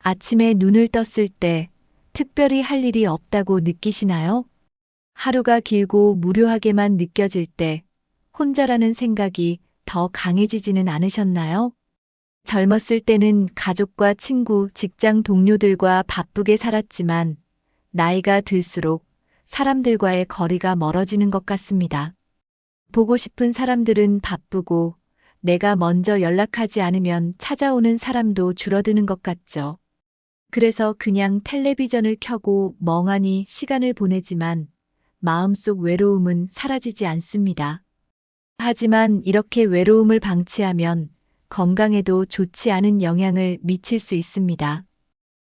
아침에 눈을 떴을 때 특별히 할 일이 없다고 느끼시나요? 하루가 길고 무료하게만 느껴질 때 혼자라는 생각이 더 강해지지는 않으셨나요? 젊었을 때는 가족과 친구, 직장 동료들과 바쁘게 살았지만 나이가 들수록 사람들과의 거리가 멀어지는 것 같습니다. 보고 싶은 사람들은 바쁘고 내가 먼저 연락하지 않으면 찾아오는 사람도 줄어드는 것 같죠. 그래서 그냥 텔레비전을 켜고 멍하니 시간을 보내지만 마음속 외로움은 사라지지 않습니다. 하지만 이렇게 외로움을 방치하면 건강에도 좋지 않은 영향을 미칠 수 있습니다.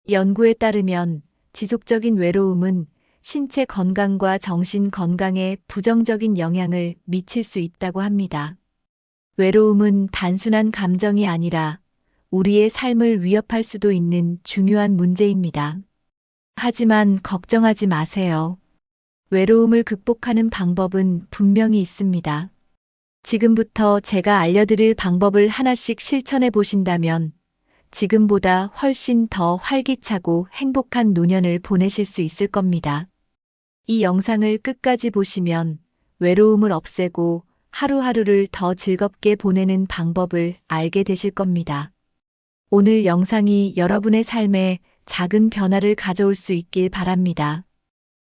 연구에 따르면 지속적인 외로움은 신체 건강과 정신 건강에 부정적인 영향을 미칠 수 있다고 합니다. 외로움은 단순한 감정이 아니라 우리의 삶을 위협할 수도 있는 중요한 문제입니다. 하지만 걱정하지 마세요. 외로움을 극복하는 방법은 분명히 있습니다. 지금부터 제가 알려드릴 방법을 하나씩 실천해 보신다면 지금보다 훨씬 더 활기차고 행복한 노년을 보내실 수 있을 겁니다. 이 영상을 끝까지 보시면 외로움을 없애고 하루하루를 더 즐겁게 보내는 방법을 알게 되실 겁니다. 오늘 영상이 여러분의 삶에 작은 변화를 가져올 수 있길 바랍니다.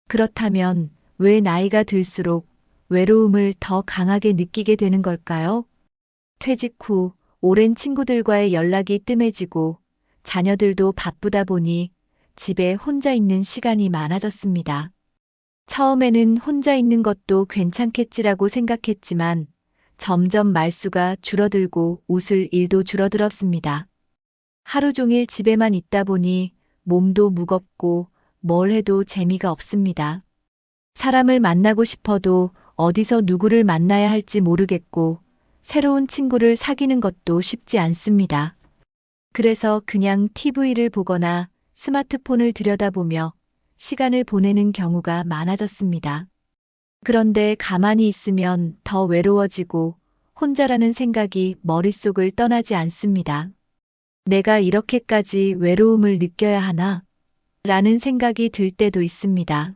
그렇다면 왜 나이가 들수록 외로움을 더 강하게 느끼게 되는 걸까요? 퇴직 후 오랜 친구들과의 연락이 뜸해지고 자녀들도 바쁘다 보니 집에 혼자 있는 시간이 많아졌습니다. 처음에는 혼자 있는 것도 괜찮겠지라고 생각했지만 점점 말수가 줄어들고 웃을 일도 줄어들었습니다. 하루 종일 집에만 있다 보니 몸도 무겁고 뭘 해도 재미가 없습니다. 사람을 만나고 싶어도 어디서 누구를 만나야 할지 모르겠고 새로운 친구를 사귀는 것도 쉽지 않습니다. 그래서 그냥 TV를 보거나 스마트폰을 들여다보며 시간을 보내는 경우가 많아졌습니다. 그런데 가만히 있으면 더 외로워지고 혼자라는 생각이 머릿속을 떠나지 않습니다. 내가 이렇게까지 외로움을 느껴야 하나? 라는 생각이 들 때도 있습니다.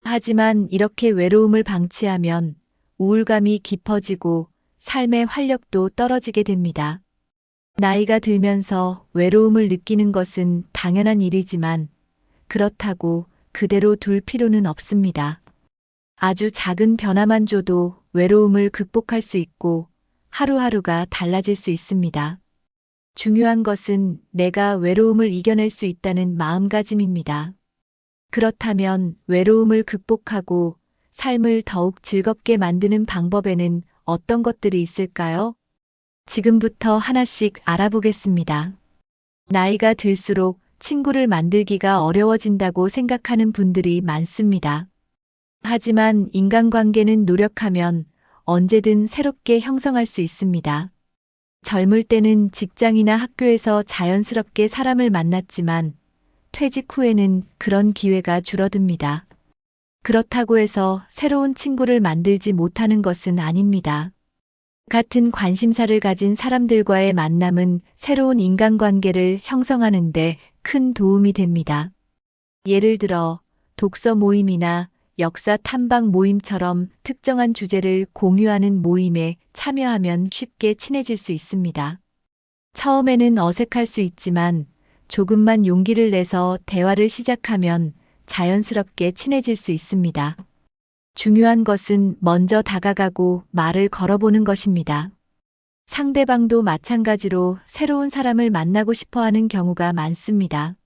하지만 이렇게 외로움을 방치하면 우울감이 깊어지고 삶의 활력도 떨어지게 됩니다. 나이가 들면서 외로움을 느끼는 것은 당연한 일이지만 그렇다고 그대로 둘 필요는 없습니다. 아주 작은 변화만 줘도 외로움을 극복할 수 있고 하루하루가 달라질 수 있습니다. 중요한 것은 내가 외로움을 이겨낼 수 있다는 마음가짐입니다. 그렇다면 외로움을 극복하고 삶을 더욱 즐겁게 만드는 방법에는 어떤 것들이 있을까요? 지금부터 하나씩 알아보겠습니다. 나이가 들수록 친구를 만들기가 어려워진다고 생각하는 분들이 많습니다. 하지만 인간관계는 노력하면 언제든 새롭게 형성할 수 있습니다. 젊을 때는 직장이나 학교에서 자연스럽게 사람을 만났지만 퇴직 후에는 그런 기회가 줄어듭니다. 그렇다고 해서 새로운 친구를 만들지 못하는 것은 아닙니다. 같은 관심사를 가진 사람들과의 만남은 새로운 인간관계를 형성하는 데 큰 도움이 됩니다. 예를 들어 독서 모임이나 역사 탐방 모임처럼 특정한 주제를 공유하는 모임에 참여하면 쉽게 친해질 수 있습니다. 처음에는 어색할 수 있지만 조금만 용기를 내서 대화를 시작하면 자연스럽게 친해질 수 있습니다. 중요한 것은 먼저 다가가고 말을 걸어보는 것입니다. 상대방도 마찬가지로 새로운 사람을 만나고 싶어 하는 경우가 많습니다.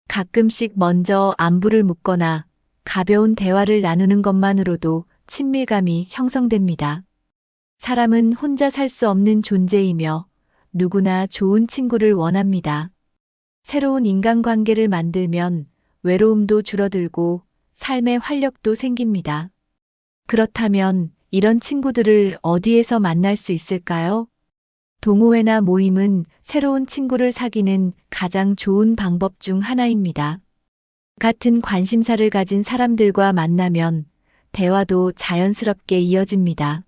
가끔씩 먼저 안부를 묻거나 가벼운 대화를 나누는 것만으로도 친밀감이 형성됩니다. 사람은 혼자 살 수 없는 존재이며 누구나 좋은 친구를 원합니다. 새로운 인간관계를 만들면 외로움도 줄어들고 삶의 활력도 생깁니다. 그렇다면 이런 친구들을 어디에서 만날 수 있을까요? 동호회나 모임은 새로운 친구를 사귀는 가장 좋은 방법 중 하나입니다. 같은 관심사를 가진 사람들과 만나면 대화도 자연스럽게 이어집니다.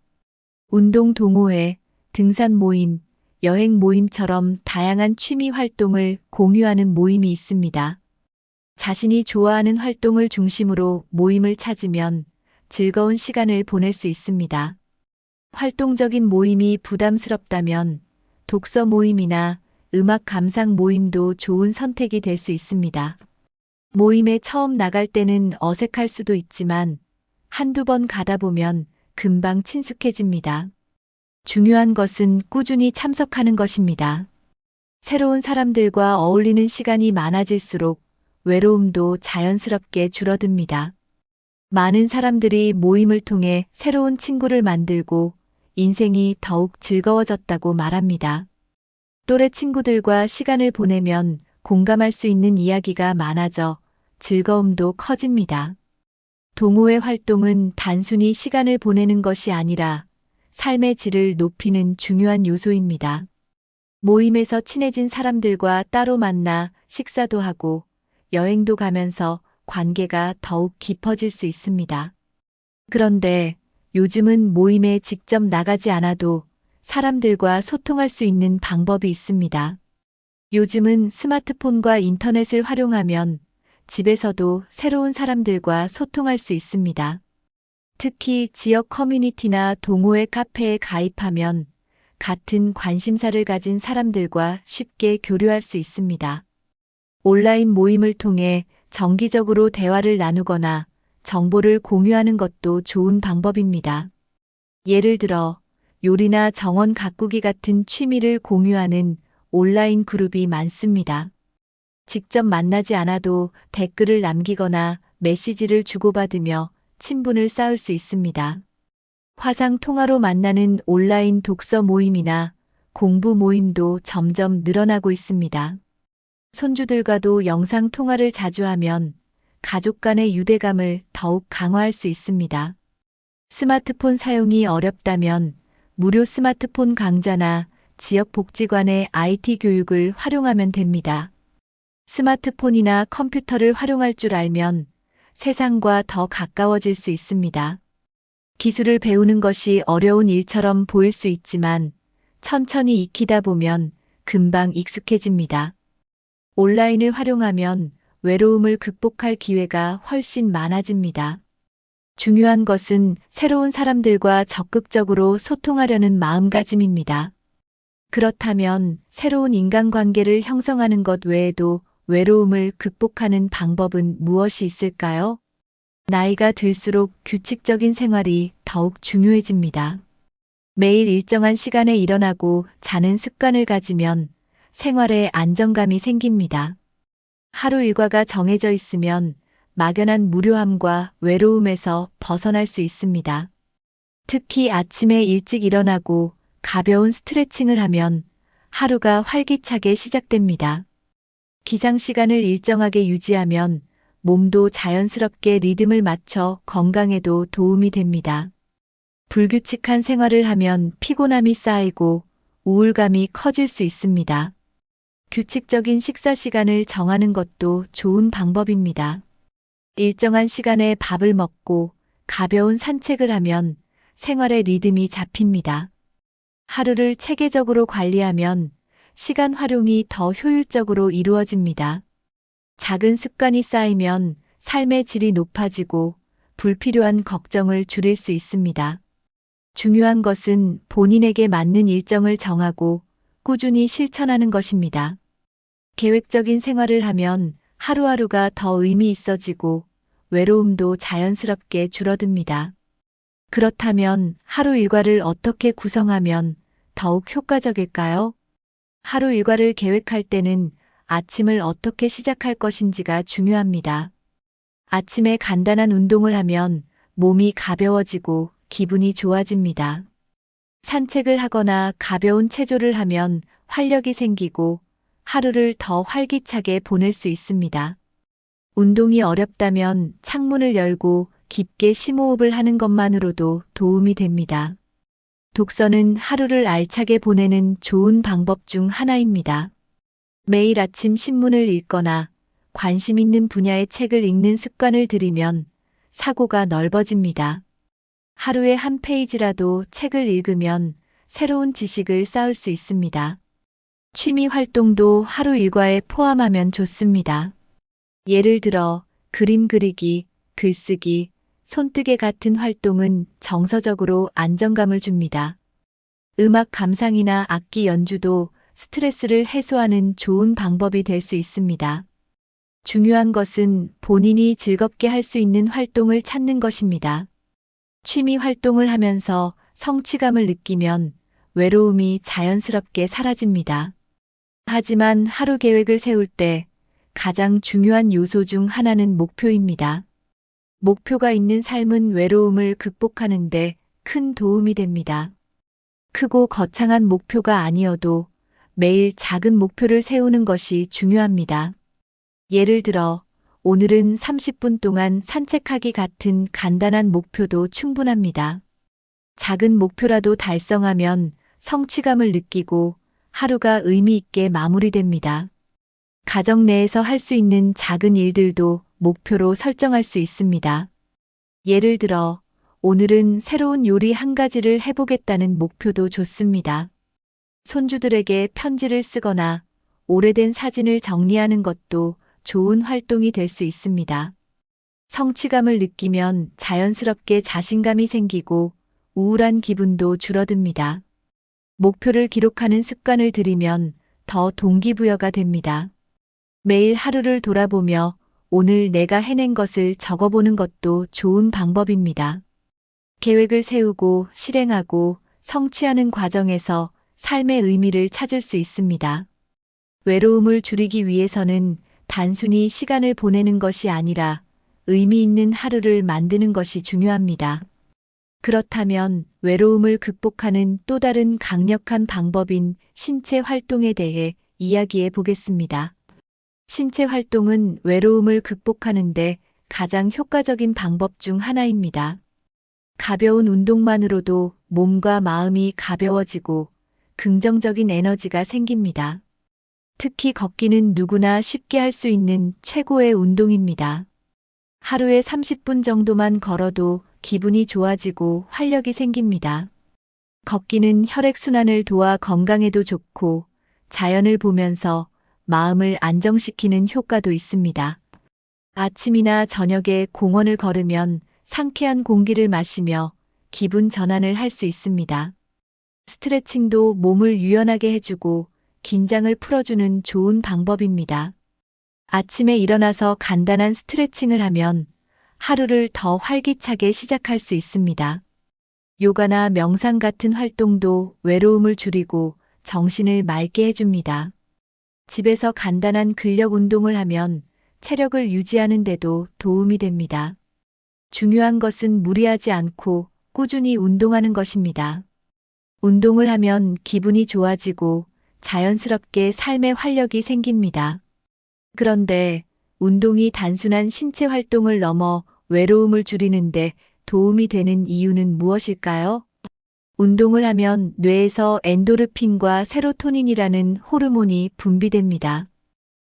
운동 동호회, 등산 모임, 여행 모임처럼 다양한 취미 활동을 공유하는 모임이 있습니다. 자신이 좋아하는 활동을 중심으로 모임을 찾으면 즐거운 시간을 보낼 수 있습니다. 활동적인 모임이 부담스럽다면 독서 모임이나 음악 감상 모임도 좋은 선택이 될 수 있습니다. 모임에 처음 나갈 때는 어색할 수도 있지만 한두 번 가다 보면 금방 친숙해집니다. 중요한 것은 꾸준히 참석하는 것입니다. 새로운 사람들과 어울리는 시간이 많아질수록 외로움도 자연스럽게 줄어듭니다. 많은 사람들이 모임을 통해 새로운 친구를 만들고 인생이 더욱 즐거워졌다고 말합니다. 또래 친구들과 시간을 보내면 공감할 수 있는 이야기가 많아져 즐거움도 커집니다. 동호회 활동은 단순히 시간을 보내는 것이 아니라 삶의 질을 높이는 중요한 요소입니다. 모임에서 친해진 사람들과 따로 만나 식사도 하고 여행도 가면서 관계가 더욱 깊어질 수 있습니다. 그런데 요즘은 모임에 직접 나가지 않아도 사람들과 소통할 수 있는 방법이 있습니다. 요즘은 스마트폰과 인터넷을 활용하면 집에서도 새로운 사람들과 소통할 수 있습니다. 특히 지역 커뮤니티나 동호회 카페에 가입하면 같은 관심사를 가진 사람들과 쉽게 교류할 수 있습니다. 온라인 모임을 통해 정기적으로 대화를 나누거나 정보를 공유하는 것도 좋은 방법입니다. 예를 들어 요리나 정원 가꾸기 같은 취미를 공유하는 온라인 그룹이 많습니다. 직접 만나지 않아도 댓글을 남기거나 메시지를 주고받으며 친분을 쌓을 수 있습니다. 화상 통화로 만나는 온라인 독서 모임이나 공부 모임도 점점 늘어나고 있습니다. 손주들과도 영상 통화를 자주 하면 가족 간의 유대감을 더욱 강화할 수 있습니다. 스마트폰 사용이 어렵다면 무료 스마트폰 강좌나 지역 복지관의 IT 교육을 활용하면 됩니다. 스마트폰이나 컴퓨터를 활용할 줄 알면 세상과 더 가까워질 수 있습니다. 기술을 배우는 것이 어려운 일처럼 보일 수 있지만 천천히 익히다 보면 금방 익숙해집니다. 온라인을 활용하면 외로움을 극복할 기회가 훨씬 많아집니다. 중요한 것은 새로운 사람들과 적극적으로 소통하려는 마음가짐입니다. 그렇다면 새로운 인간관계를 형성하는 것 외에도 외로움을 극복하는 방법은 무엇이 있을까요? 나이가 들수록 규칙적인 생활이 더욱 중요해집니다. 매일 일정한 시간에 일어나고 자는 습관을 가지면 생활에 안정감이 생깁니다. 하루 일과가 정해져 있으면 막연한 무료함과 외로움에서 벗어날 수 있습니다. 특히 아침에 일찍 일어나고 가벼운 스트레칭을 하면 하루가 활기차게 시작됩니다. 기상 시간을 일정하게 유지하면 몸도 자연스럽게 리듬을 맞춰 건강에도 도움이 됩니다. 불규칙한 생활을 하면 피곤함이 쌓이고 우울감이 커질 수 있습니다. 규칙적인 식사 시간을 정하는 것도 좋은 방법입니다. 일정한 시간에 밥을 먹고 가벼운 산책을 하면 생활의 리듬이 잡힙니다. 하루를 체계적으로 관리하면 시간 활용이 더 효율적으로 이루어집니다. 작은 습관이 쌓이면 삶의 질이 높아지고 불필요한 걱정을 줄일 수 있습니다. 중요한 것은 본인에게 맞는 일정을 정하고 꾸준히 실천하는 것입니다. 계획적인 생활을 하면 하루하루가 더 의미 있어지고 외로움도 자연스럽게 줄어듭니다. 그렇다면 하루 일과를 어떻게 구성하면 더욱 효과적일까요? 하루 일과를 계획할 때는 아침을 어떻게 시작할 것인지가 중요합니다. 아침에 간단한 운동을 하면 몸이 가벼워지고 기분이 좋아집니다. 산책을 하거나 가벼운 체조를 하면 활력이 생기고 하루를 더 활기차게 보낼 수 있습니다. 운동이 어렵다면 창문을 열고 깊게 심호흡을 하는 것만으로도 도움이 됩니다. 독서는 하루를 알차게 보내는 좋은 방법 중 하나입니다. 매일 아침 신문을 읽거나 관심 있는 분야의 책을 읽는 습관을 들이면 사고가 넓어집니다. 하루에 한 페이지라도 책을 읽으면 새로운 지식을 쌓을 수 있습니다. 취미 활동도 하루 일과에 포함하면 좋습니다. 예를 들어 그림 그리기, 글쓰기, 손뜨개 같은 활동은 정서적으로 안정감을 줍니다. 음악 감상이나 악기 연주도 스트레스를 해소하는 좋은 방법이 될 수 있습니다. 중요한 것은 본인이 즐겁게 할 수 있는 활동을 찾는 것입니다. 취미 활동을 하면서 성취감을 느끼면 외로움이 자연스럽게 사라집니다. 하지만 하루 계획을 세울 때 가장 중요한 요소 중 하나는 목표입니다. 목표가 있는 삶은 외로움을 극복하는데 큰 도움이 됩니다. 크고 거창한 목표가 아니어도 매일 작은 목표를 세우는 것이 중요합니다. 예를 들어, 오늘은 30분 동안 산책하기 같은 간단한 목표도 충분합니다. 작은 목표라도 달성하면 성취감을 느끼고 하루가 의미 있게 마무리됩니다. 가정 내에서 할 수 있는 작은 일들도 목표로 설정할 수 있습니다. 예를 들어, 오늘은 새로운 요리 한 가지를 해보겠다는 목표도 좋습니다. 손주들에게 편지를 쓰거나 오래된 사진을 정리하는 것도 좋은 활동이 될 수 있습니다. 성취감을 느끼면 자연스럽게 자신감이 생기고 우울한 기분도 줄어듭니다. 목표를 기록하는 습관을 들이면 더 동기부여가 됩니다. 매일 하루를 돌아보며 오늘 내가 해낸 것을 적어보는 것도 좋은 방법입니다. 계획을 세우고 실행하고 성취하는 과정에서 삶의 의미를 찾을 수 있습니다. 외로움을 줄이기 위해서는 단순히 시간을 보내는 것이 아니라 의미 있는 하루를 만드는 것이 중요합니다. 그렇다면 외로움을 극복하는 또 다른 강력한 방법인 신체 활동에 대해 이야기해 보겠습니다. 신체 활동은 외로움을 극복하는데 가장 효과적인 방법 중 하나입니다. 가벼운 운동만으로도 몸과 마음이 가벼워지고 긍정적인 에너지가 생깁니다. 특히 걷기는 누구나 쉽게 할 수 있는 최고의 운동입니다. 하루에 30분 정도만 걸어도 기분이 좋아지고 활력이 생깁니다. 걷기는 혈액순환을 도와 건강에도 좋고 자연을 보면서 마음을 안정시키는 효과도 있습니다. 아침이나 저녁에 공원을 걸으면 상쾌한 공기를 마시며 기분 전환을 할 수 있습니다. 스트레칭도 몸을 유연하게 해주고 긴장을 풀어주는 좋은 방법입니다. 아침에 일어나서 간단한 스트레칭을 하면 하루를 더 활기차게 시작할 수 있습니다. 요가나 명상 같은 활동도 외로움을 줄이고 정신을 맑게 해줍니다. 집에서 간단한 근력 운동을 하면 체력을 유지하는 데도 도움이 됩니다. 중요한 것은 무리하지 않고 꾸준히 운동하는 것입니다. 운동을 하면 기분이 좋아지고 자연스럽게 삶의 활력이 생깁니다. 그런데 운동이 단순한 신체 활동을 넘어 외로움을 줄이는데 도움이 되는 이유는 무엇일까요? 운동을 하면 뇌에서 엔도르핀과 세로토닌이라는 호르몬이 분비됩니다.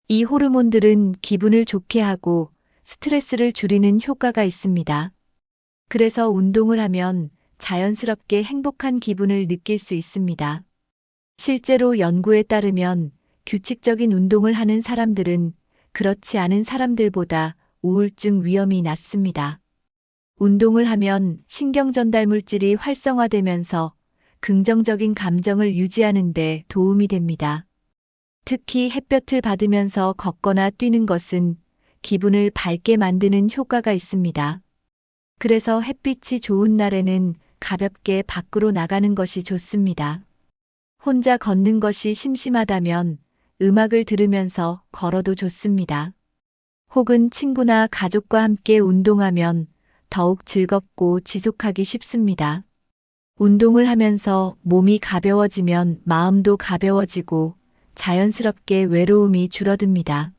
이 호르몬들은 기분을 좋게 하고 스트레스를 줄이는 효과가 있습니다. 그래서 운동을 하면 자연스럽게 행복한 기분을 느낄 수 있습니다. 실제로 연구에 따르면 규칙적인 운동을 하는 사람들은 그렇지 않은 사람들보다 우울증 위험이 낮습니다. 운동을 하면 신경 전달 물질이 활성화되면서 긍정적인 감정을 유지하는 데 도움이 됩니다. 특히 햇볕을 받으면서 걷거나 뛰는 것은 기분을 밝게 만드는 효과가 있습니다. 그래서 햇빛이 좋은 날에는 가볍게 밖으로 나가는 것이 좋습니다. 혼자 걷는 것이 심심하다면 음악을 들으면서 걸어도 좋습니다. 혹은 친구나 가족과 함께 운동하면 더욱 즐겁고 지속하기 쉽습니다. 운동을 하면서 몸이 가벼워지면 마음도 가벼워지고 자연스럽게 외로움이 줄어듭니다.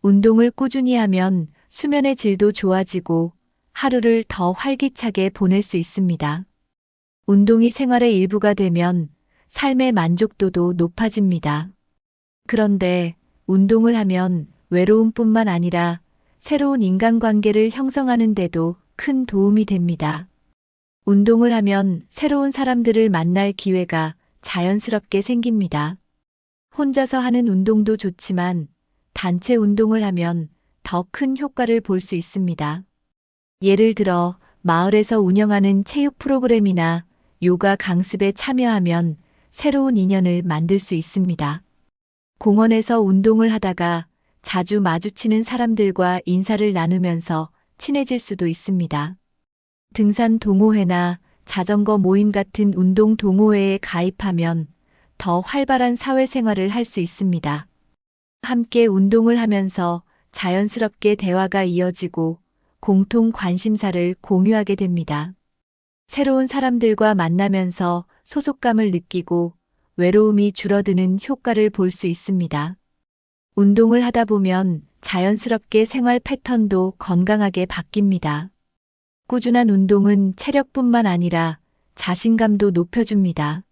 운동을 꾸준히 하면 수면의 질도 좋아지고 하루를 더 활기차게 보낼 수 있습니다. 운동이 생활의 일부가 되면 삶의 만족도도 높아집니다. 그런데 운동을 하면 외로움뿐만 아니라 새로운 인간관계를 형성하는 데도 큰 도움이 됩니다. 운동을 하면 새로운 사람들을 만날 기회가 자연스럽게 생깁니다. 혼자서 하는 운동도 좋지만 단체 운동을 하면 더 큰 효과를 볼 수 있습니다. 예를 들어 마을에서 운영하는 체육 프로그램이나 요가 강습에 참여하면 새로운 인연을 만들 수 있습니다. 공원에서 운동을 하다가 자주 마주치는 사람들과 인사를 나누면서 친해질 수도 있습니다. 등산 동호회나 자전거 모임 같은 운동 동호회에 가입하면 더 활발한 사회생활을 할 수 있습니다. 함께 운동을 하면서 자연스럽게 대화가 이어지고 공통 관심사를 공유하게 됩니다. 새로운 사람들과 만나면서 소속감을 느끼고 외로움이 줄어드는 효과를 볼 수 있습니다. 운동을 하다 보면 자연스럽게 생활 패턴도 건강하게 바뀝니다. 꾸준한 운동은 체력뿐만 아니라 자신감도 높여줍니다.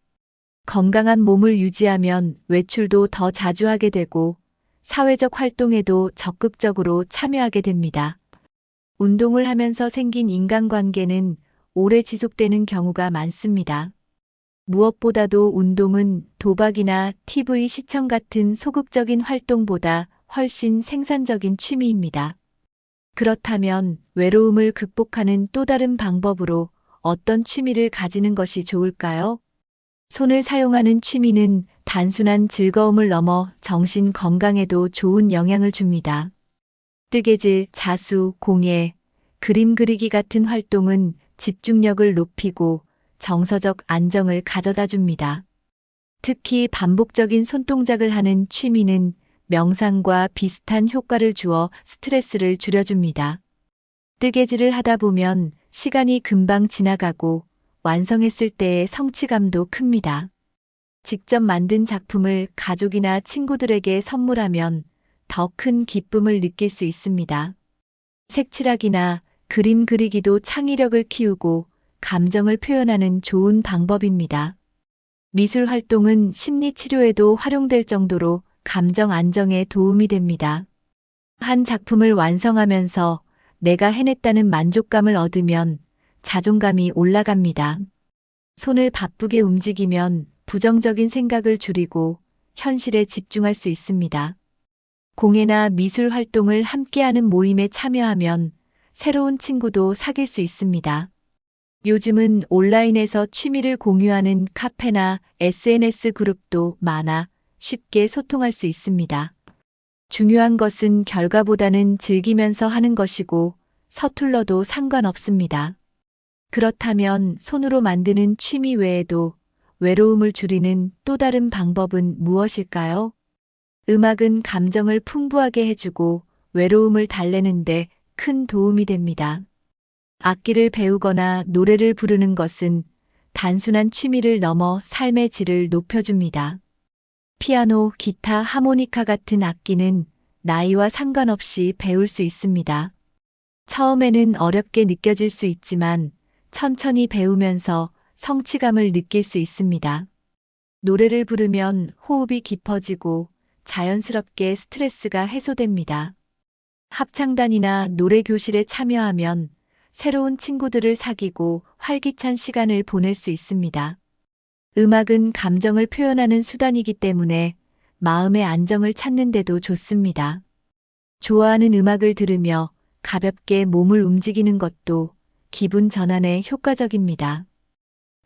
건강한 몸을 유지하면 외출도 더 자주 하게 되고 사회적 활동에도 적극적으로 참여하게 됩니다. 운동을 하면서 생긴 인간관계는 오래 지속되는 경우가 많습니다. 무엇보다도 운동은 도박이나 TV 시청 같은 소극적인 활동보다 훨씬 생산적인 취미입니다. 그렇다면 외로움을 극복하는 또 다른 방법으로 어떤 취미를 가지는 것이 좋을까요? 손을 사용하는 취미는 단순한 즐거움을 넘어 정신 건강에도 좋은 영향을 줍니다. 뜨개질, 자수, 공예, 그림 그리기 같은 활동은 집중력을 높이고 정서적 안정을 가져다 줍니다. 특히 반복적인 손동작을 하는 취미는 명상과 비슷한 효과를 주어 스트레스를 줄여줍니다. 뜨개질을 하다 보면 시간이 금방 지나가고 완성했을 때의 성취감도 큽니다. 직접 만든 작품을 가족이나 친구들에게 선물하면 더 큰 기쁨을 느낄 수 있습니다. 색칠하기나 그림 그리기도 창의력을 키우고 감정을 표현하는 좋은 방법입니다. 미술 활동은 심리 치료에도 활용될 정도로 감정 안정에 도움이 됩니다. 한 작품을 완성하면서 내가 해냈다는 만족감을 얻으면 자존감이 올라갑니다. 손을 바쁘게 움직이면 부정적인 생각을 줄이고 현실에 집중할 수 있습니다. 공예나 미술 활동을 함께하는 모임에 참여하면 새로운 친구도 사귈 수 있습니다. 요즘은 온라인에서 취미를 공유하는 카페나 SNS 그룹도 많아 쉽게 소통할 수 있습니다. 중요한 것은 결과보다는 즐기면서 하는 것이고 서툴러도 상관없습니다. 그렇다면 손으로 만드는 취미 외에도 외로움을 줄이는 또 다른 방법은 무엇일까요? 음악은 감정을 풍부하게 해주고 외로움을 달래는데 큰 도움이 됩니다. 악기를 배우거나 노래를 부르는 것은 단순한 취미를 넘어 삶의 질을 높여줍니다. 피아노, 기타, 하모니카 같은 악기는 나이와 상관없이 배울 수 있습니다. 처음에는 어렵게 느껴질 수 있지만 천천히 배우면서 성취감을 느낄 수 있습니다. 노래를 부르면 호흡이 깊어지고 자연스럽게 스트레스가 해소됩니다. 합창단이나 노래 교실에 참여하면 새로운 친구들을 사귀고 활기찬 시간을 보낼 수 있습니다. 음악은 감정을 표현하는 수단이기 때문에 마음의 안정을 찾는 데도 좋습니다. 좋아하는 음악을 들으며 가볍게 몸을 움직이는 것도 기분 전환에 효과적입니다.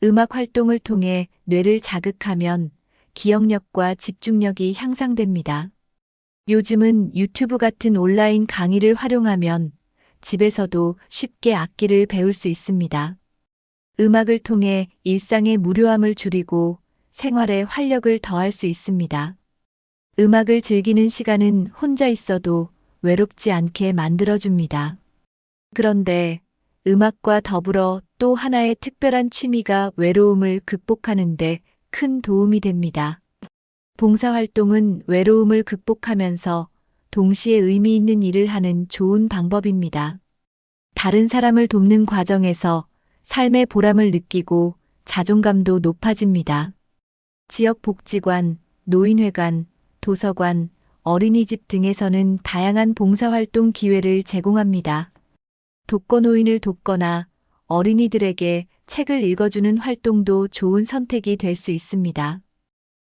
음악 활동을 통해 뇌를 자극하면 기억력과 집중력이 향상됩니다. 요즘은 유튜브 같은 온라인 강의를 활용하면 집에서도 쉽게 악기를 배울 수 있습니다. 음악을 통해 일상의 무료함을 줄이고 생활에 활력을 더할 수 있습니다. 음악을 즐기는 시간은 혼자 있어도 외롭지 않게 만들어줍니다. 그런데 음악과 더불어 또 하나의 특별한 취미가 외로움을 극복하는데 큰 도움이 됩니다. 봉사활동은 외로움을 극복하면서 동시에 의미 있는 일을 하는 좋은 방법입니다. 다른 사람을 돕는 과정에서 삶의 보람을 느끼고 자존감도 높아집니다. 지역 복지관, 노인회관, 도서관, 어린이집 등에서는 다양한 봉사활동 기회를 제공합니다. 독거노인을 돕거나 어린이들에게 책을 읽어주는 활동도 좋은 선택이 될 수 있습니다.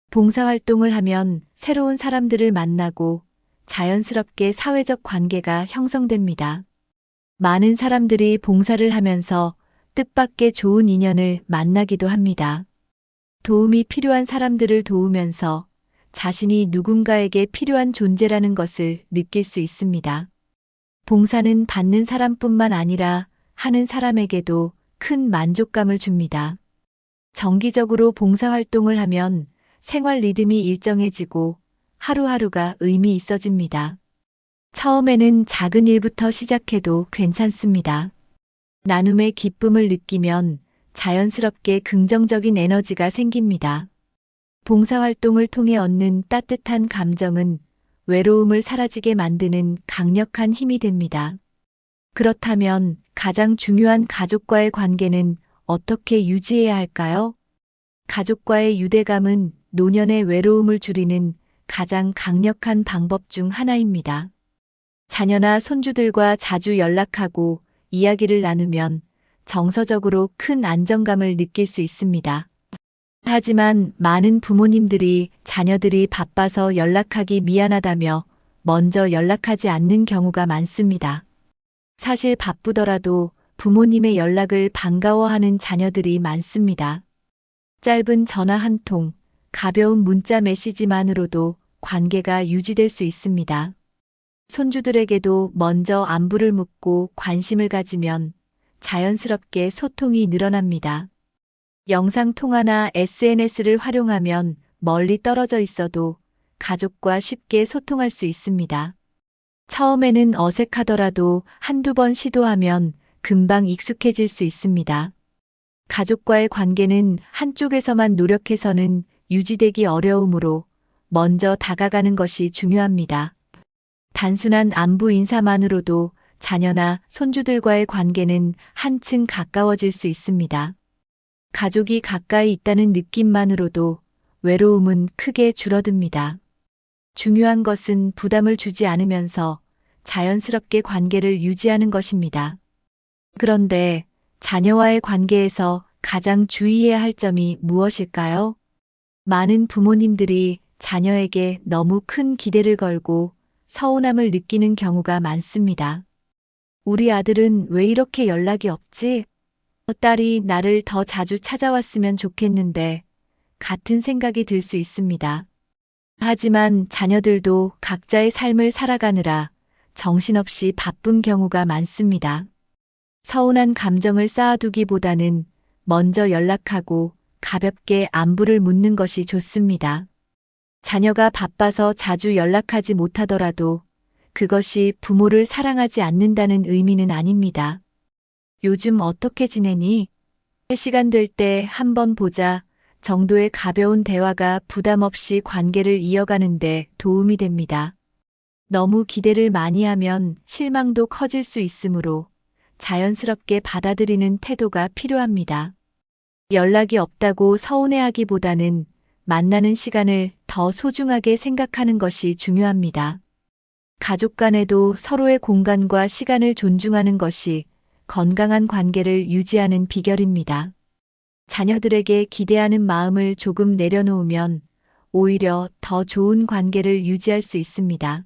봉사활동을 하면 새로운 사람들을 만나고 자연스럽게 사회적 관계가 형성됩니다. 많은 사람들이 봉사를 하면서 뜻밖의 좋은 인연을 만나기도 합니다. 도움이 필요한 사람들을 도우면서 자신이 누군가에게 필요한 존재라는 것을 느낄 수 있습니다. 봉사는 받는 사람뿐만 아니라 하는 사람에게도 큰 만족감을 줍니다. 정기적으로 봉사활동을 하면 생활 리듬이 일정해지고 하루하루가 의미 있어집니다. 처음에는 작은 일부터 시작해도 괜찮습니다. 나눔의 기쁨을 느끼면 자연스럽게 긍정적인 에너지가 생깁니다. 봉사활동을 통해 얻는 따뜻한 감정은 외로움을 사라지게 만드는 강력한 힘이 됩니다. 그렇다면 가장 중요한 가족과의 관계는 어떻게 유지해야 할까요? 가족과의 유대감은 노년의 외로움을 줄이는 가장 강력한 방법 중 하나입니다. 자녀나 손주들과 자주 연락하고 이야기를 나누면 정서적으로 큰 안정감을 느낄 수 있습니다. 하지만 많은 부모님들이 자녀들이 바빠서 연락하기 미안하다며 먼저 연락하지 않는 경우가 많습니다. 사실 바쁘더라도 부모님의 연락을 반가워하는 자녀들이 많습니다. 짧은 전화 한 통, 가벼운 문자 메시지만으로도 관계가 유지될 수 있습니다. 손주들에게도 먼저 안부를 묻고 관심을 가지면 자연스럽게 소통이 늘어납니다. 영상통화나 SNS를 활용하면 멀리 떨어져 있어도 가족과 쉽게 소통할 수 있습니다. 처음에는 어색하더라도 한두 번 시도하면 금방 익숙해질 수 있습니다. 가족과의 관계는 한쪽에서만 노력해서는 유지되기 어려우므로 먼저 다가가는 것이 중요합니다. 단순한 안부 인사만으로도 자녀나 손주들과의 관계는 한층 가까워질 수 있습니다. 가족이 가까이 있다는 느낌만으로도 외로움은 크게 줄어듭니다. 중요한 것은 부담을 주지 않으면서 자연스럽게 관계를 유지하는 것입니다. 그런데 자녀와의 관계에서 가장 주의해야 할 점이 무엇일까요? 많은 부모님들이 자녀에게 너무 큰 기대를 걸고 서운함을 느끼는 경우가 많습니다. 우리 아들은 왜 이렇게 연락이 없지? 딸이 나를 더 자주 찾아왔으면 좋겠는데 같은 생각이 들 수 있습니다. 하지만 자녀들도 각자의 삶을 살아가느라 정신없이 바쁜 경우가 많습니다. 서운한 감정을 쌓아두기보다는 먼저 연락하고 가볍게 안부를 묻는 것이 좋습니다. 자녀가 바빠서 자주 연락하지 못하더라도 그것이 부모를 사랑하지 않는다는 의미는 아닙니다. 요즘 어떻게 지내니? 시간 될 때 한번 보자 정도의 가벼운 대화가 부담 없이 관계를 이어가는데 도움이 됩니다. 너무 기대를 많이 하면 실망도 커질 수 있으므로 자연스럽게 받아들이는 태도가 필요합니다. 연락이 없다고 서운해하기보다는 만나는 시간을 더 소중하게 생각하는 것이 중요합니다. 가족 간에도 서로의 공간과 시간을 존중하는 것이 건강한 관계를 유지하는 비결입니다. 자녀들에게 기대하는 마음을 조금 내려놓으면 오히려 더 좋은 관계를 유지할 수 있습니다.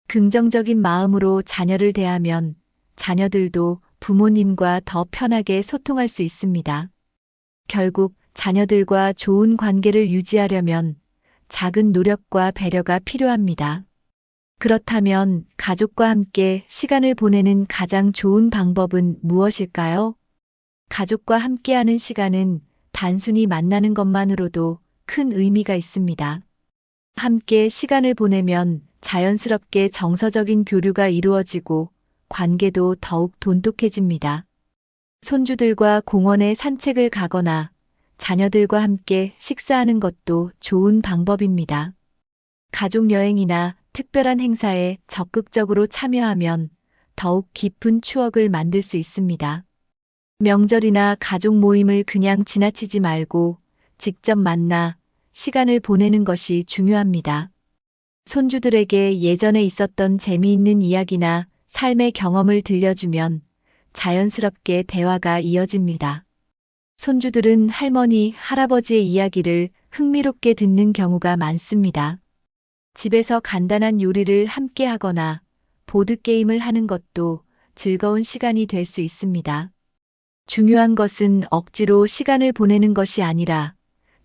긍정적인 마음으로 자녀를 대하면 자녀들도 부모님과 더 편하게 소통할 수 있습니다. 결국 자녀들과 좋은 관계를 유지하려면 작은 노력과 배려가 필요합니다. 그렇다면 가족과 함께 시간을 보내는 가장 좋은 방법은 무엇일까요? 가족과 함께하는 시간은 단순히 만나는 것만으로도 큰 의미가 있습니다. 함께 시간을 보내면 자연스럽게 정서적인 교류가 이루어지고 관계도 더욱 돈독해집니다. 손주들과 공원에 산책을 가거나 자녀들과 함께 식사하는 것도 좋은 방법입니다. 가족 여행이나 특별한 행사에 적극적으로 참여하면 더욱 깊은 추억을 만들 수 있습니다. 명절이나 가족 모임을 그냥 지나치지 말고 직접 만나 시간을 보내는 것이 중요합니다. 손주들에게 예전에 있었던 재미있는 이야기나 삶의 경험을 들려주면 자연스럽게 대화가 이어집니다. 손주들은 할머니, 할아버지의 이야기를 흥미롭게 듣는 경우가 많습니다. 집에서 간단한 요리를 함께 하거나 보드게임을 하는 것도 즐거운 시간이 될 수 있습니다. 중요한 것은 억지로 시간을 보내는 것이 아니라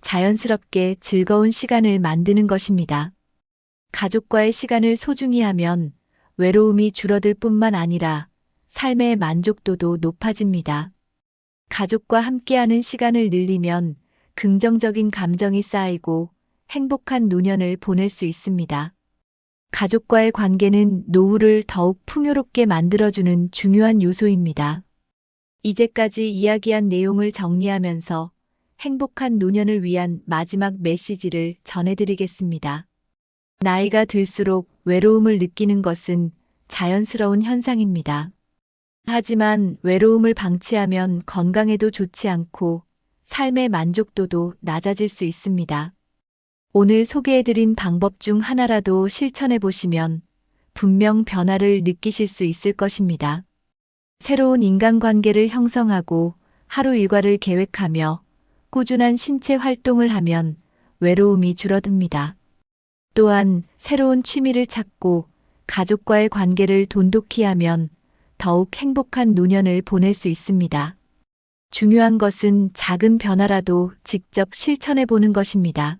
자연스럽게 즐거운 시간을 만드는 것입니다. 가족과의 시간을 소중히 하면 외로움이 줄어들 뿐만 아니라 삶의 만족도도 높아집니다. 가족과 함께하는 시간을 늘리면 긍정적인 감정이 쌓이고 행복한 노년을 보낼 수 있습니다. 가족과의 관계는 노후를 더욱 풍요롭게 만들어주는 중요한 요소입니다. 이제까지 이야기한 내용을 정리하면서 행복한 노년을 위한 마지막 메시지를 전해드리겠습니다. 나이가 들수록 외로움을 느끼는 것은 자연스러운 현상입니다. 하지만 외로움을 방치하면 건강에도 좋지 않고 삶의 만족도도 낮아질 수 있습니다. 오늘 소개해드린 방법 중 하나라도 실천해 보시면 분명 변화를 느끼실 수 있을 것입니다. 새로운 인간관계를 형성하고 하루 일과를 계획하며 꾸준한 신체 활동을 하면 외로움이 줄어듭니다. 또한 새로운 취미를 찾고 가족과의 관계를 돈독히 하면 더욱 행복한 노년을 보낼 수 있습니다. 중요한 것은 작은 변화라도 직접 실천해 보는 것입니다.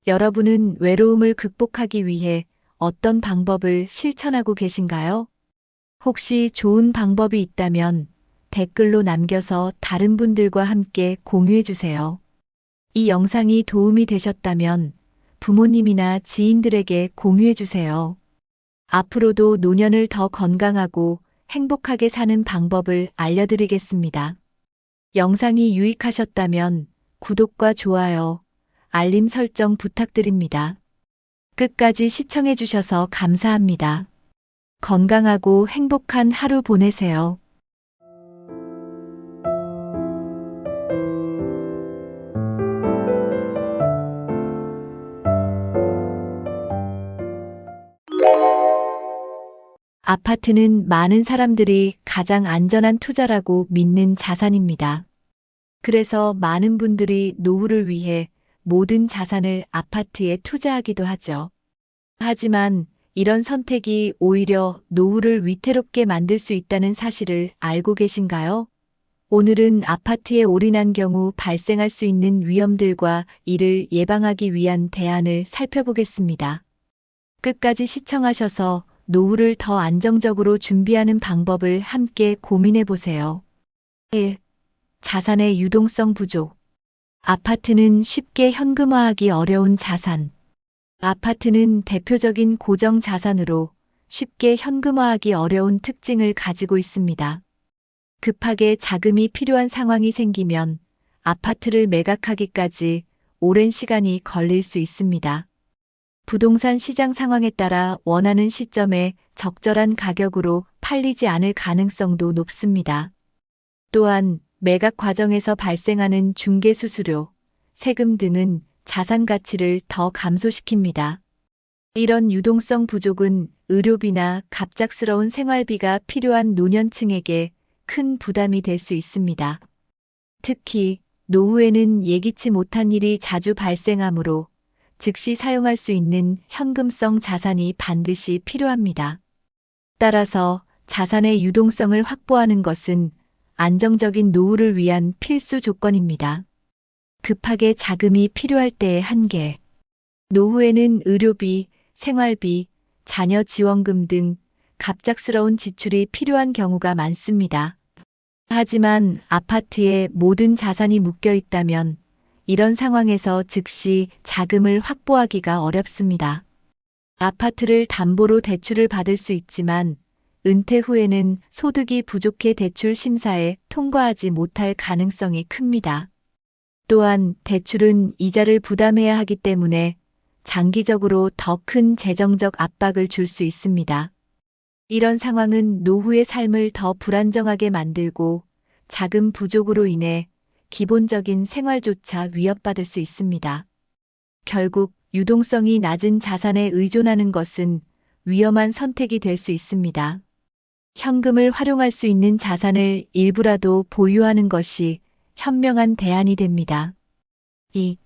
여러분은 외로움을 극복하기 위해 어떤 방법을 실천하고 계신가요? 혹시 좋은 방법이 있다면 댓글로 남겨서 다른 분들과 함께 공유해 주세요. 이 영상이 도움이 되셨다면 부모님이나 지인들에게 공유해 주세요. 앞으로도 노년을 더 건강하고 행복하게 사는 방법을 알려드리겠습니다. 영상이 유익하셨다면 구독과 좋아요, 알림 설정 부탁드립니다. 끝까지 시청해 주셔서 감사합니다. 건강하고 행복한 하루 보내세요. 아파트는 많은 사람들이 가장 안전한 투자라고 믿는 자산입니다. 그래서 많은 분들이 노후를 위해 모든 자산을 아파트에 투자하기도 하죠. 하지만 이런 선택이 오히려 노후를 위태롭게 만들 수 있다는 사실을 알고 계신가요? 오늘은 아파트에 올인한 경우 발생할 수 있는 위험들과 이를 예방하기 위한 대안을 살펴보겠습니다. 끝까지 시청하셔서 노후를 더 안정적으로 준비하는 방법을 함께 고민해 보세요. 1. 자산의 유동성 부족. 아파트는 쉽게 현금화하기 어려운 자산. 아파트는 대표적인 고정 자산으로 쉽게 현금화하기 어려운 특징을 가지고 있습니다. 급하게 자금이 필요한 상황이 생기면 아파트를 매각하기까지 오랜 시간이 걸릴 수 있습니다. 부동산 시장 상황에 따라 원하는 시점에 적절한 가격으로 팔리지 않을 가능성도 높습니다. 또한 매각 과정에서 발생하는 중개 수수료, 세금 등은 자산 가치를 더 감소시킵니다. 이런 유동성 부족은 의료비나 갑작스러운 생활비가 필요한 노년층에게 큰 부담이 될 수 있습니다. 특히 노후에는 예기치 못한 일이 자주 발생하므로 즉시 사용할 수 있는 현금성 자산이 반드시 필요합니다. 따라서 자산의 유동성을 확보하는 것은 안정적인 노후를 위한 필수 조건입니다. 급하게 자금이 필요할 때의 한계. 노후에는 의료비, 생활비, 자녀 지원금 등 갑작스러운 지출이 필요한 경우가 많습니다. 하지만 아파트에 모든 자산이 묶여 있다면 이런 상황에서 즉시 자금을 확보하기가 어렵습니다. 아파트를 담보로 대출을 받을 수 있지만 은퇴 후에는 소득이 부족해 대출 심사에 통과하지 못할 가능성이 큽니다. 또한 대출은 이자를 부담해야 하기 때문에 장기적으로 더 큰 재정적 압박을 줄 수 있습니다. 이런 상황은 노후의 삶을 더 불안정하게 만들고 자금 부족으로 인해 기본적인 생활조차 위협받을 수 있습니다. 결국 유동성이 낮은 자산에 의존하는 것은 위험한 선택이 될 수 있습니다. 현금을 활용할 수 있는 자산을 일부라도 보유하는 것이 현명한 대안이 됩니다. 2.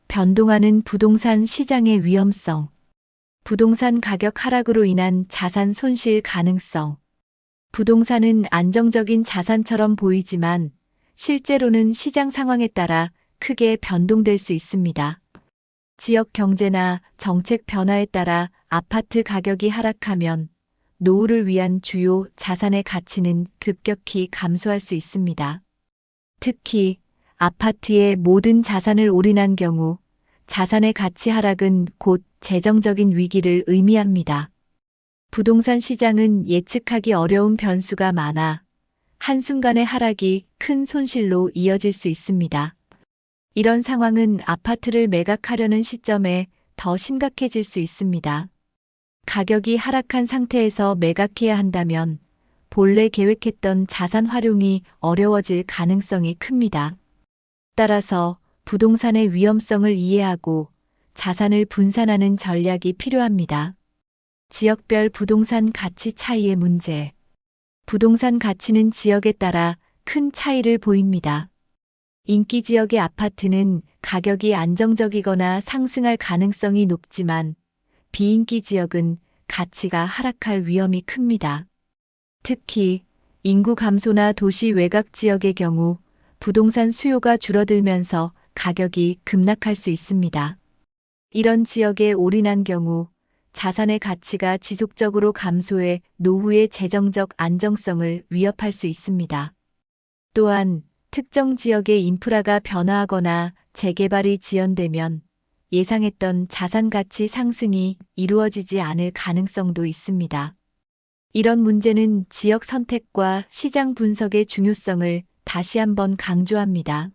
변동하는 부동산 시장의 위험성. 부동산 가격 하락으로 인한 자산 손실 가능성. 부동산은 안정적인 자산처럼 보이지만 실제로는 시장 상황에 따라 크게 변동될 수 있습니다. 지역 경제나 정책 변화에 따라 아파트 가격이 하락하면 노후를 위한 주요 자산의 가치는 급격히 감소할 수 있습니다. 특히 아파트의 모든 자산을 올인한 경우 자산의 가치 하락은 곧 재정적인 위기를 의미합니다. 부동산 시장은 예측하기 어려운 변수가 많아 한순간의 하락이 큰 손실로 이어질 수 있습니다. 이런 상황은 아파트를 매각하려는 시점에 더 심각해질 수 있습니다. 가격이 하락한 상태에서 매각해야 한다면 본래 계획했던 자산 활용이 어려워질 가능성이 큽니다. 따라서 부동산의 위험성을 이해하고 자산을 분산하는 전략이 필요합니다. 지역별 부동산 가치 차이의 문제. 부동산 가치는 지역에 따라 큰 차이를 보입니다. 인기 지역의 아파트는 가격이 안정적이거나 상승할 가능성이 높지만 비인기 지역은 가치가 하락할 위험이 큽니다. 특히 인구 감소나 도시 외곽 지역의 경우 부동산 수요가 줄어들면서 가격이 급락할 수 있습니다. 이런 지역에 올인한 경우 자산의 가치가 지속적으로 감소해 노후의 재정적 안정성을 위협할 수 있습니다. 또한 특정 지역의 인프라가 변화하거나 재개발이 지연되면 예상했던 자산 가치 상승이 이루어지지 않을 가능성도 있습니다. 이런 문제는 지역 선택과 시장 분석의 중요성을 다시 한번 강조합니다.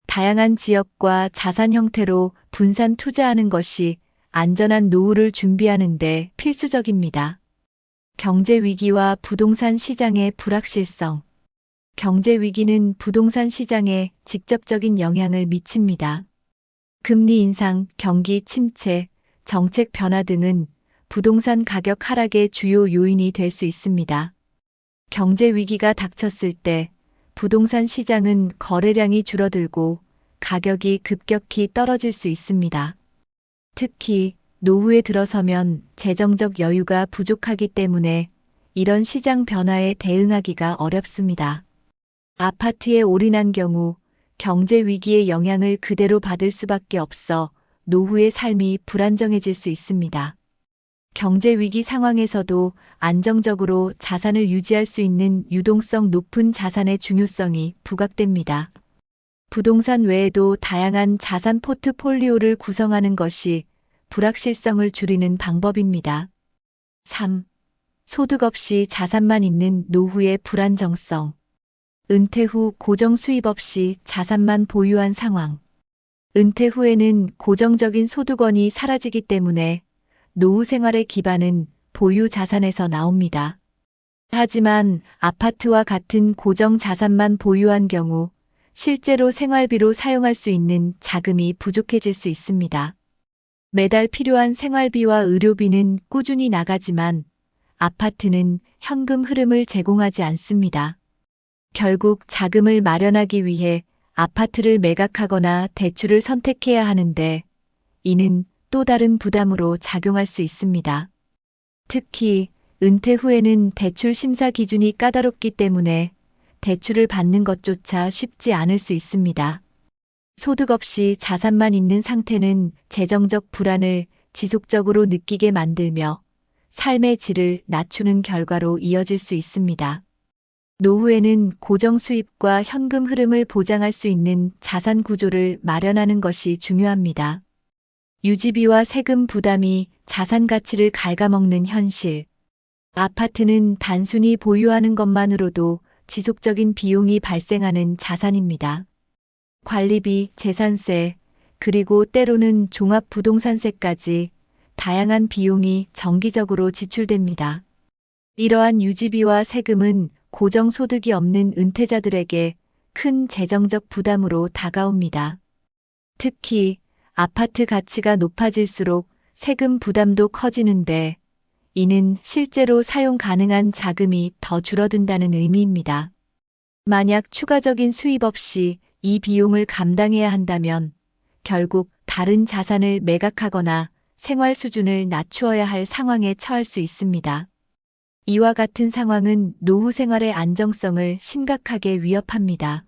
다양한 지역과 자산 형태로 분산 투자하는 것이 안전한 노후를 준비하는 데 필수적입니다. 경제 위기와 부동산 시장의 불확실성. 경제 위기는 부동산 시장에 직접적인 영향을 미칩니다. 금리 인상, 경기 침체, 정책 변화 등은 부동산 가격 하락의 주요 요인이 될 수 있습니다. 경제 위기가 닥쳤을 때 부동산 시장은 거래량이 줄어들고 가격이 급격히 떨어질 수 있습니다. 특히 노후에 들어서면 재정적 여유가 부족하기 때문에 이런 시장 변화에 대응하기가 어렵습니다. 아파트에 올인한 경우 경제 위기의 영향을 그대로 받을 수밖에 없어 노후의 삶이 불안정해질 수 있습니다. 경제 위기 상황에서도 안정적으로 자산을 유지할 수 있는 유동성 높은 자산의 중요성이 부각됩니다. 부동산 외에도 다양한 자산 포트폴리오를 구성하는 것이 불확실성을 줄이는 방법입니다. 3. 소득 없이 자산만 있는 노후의 불안정성. 은퇴 후 고정 수입 없이 자산만 보유한 상황. 은퇴 후에는 고정적인 소득원이 사라지기 때문에 노후 생활의 기반은 보유 자산에서 나옵니다. 하지만 아파트와 같은 고정 자산만 보유한 경우 실제로 생활비로 사용할 수 있는 자금이 부족해질 수 있습니다. 매달 필요한 생활비와 의료비는 꾸준히 나가지만 아파트는 현금 흐름을 제공하지 않습니다. 결국 자금을 마련하기 위해 아파트를 매각하거나 대출을 선택해야 하는데 이는 또 다른 부담으로 작용할 수 있습니다. 특히 은퇴 후에는 대출 심사 기준이 까다롭기 때문에 대출을 받는 것조차 쉽지 않을 수 있습니다. 소득 없이 자산만 있는 상태는 재정적 불안을 지속적으로 느끼게 만들며 삶의 질을 낮추는 결과로 이어질 수 있습니다. 노후에는 고정 수입과 현금 흐름을 보장할 수 있는 자산 구조를 마련하는 것이 중요합니다. 유지비와 세금 부담이 자산 가치를 갉아먹는 현실. 아파트는 단순히 보유하는 것만으로도 지속적인 비용이 발생하는 자산입니다. 관리비, 재산세, 그리고 때로는 종합부동산세까지 다양한 비용이 정기적으로 지출됩니다. 이러한 유지비와 세금은 고정소득이 없는 은퇴자들에게 큰 재정적 부담으로 다가옵니다. 특히 아파트 가치가 높아질수록 세금 부담도 커지는데 이는 실제로 사용 가능한 자금이 더 줄어든다는 의미입니다. 만약 추가적인 수입 없이 이 비용을 감당해야 한다면 결국 다른 자산을 매각하거나 생활 수준을 낮추어야 할 상황에 처할 수 있습니다. 이와 같은 상황은 노후 생활의 안정성을 심각하게 위협합니다.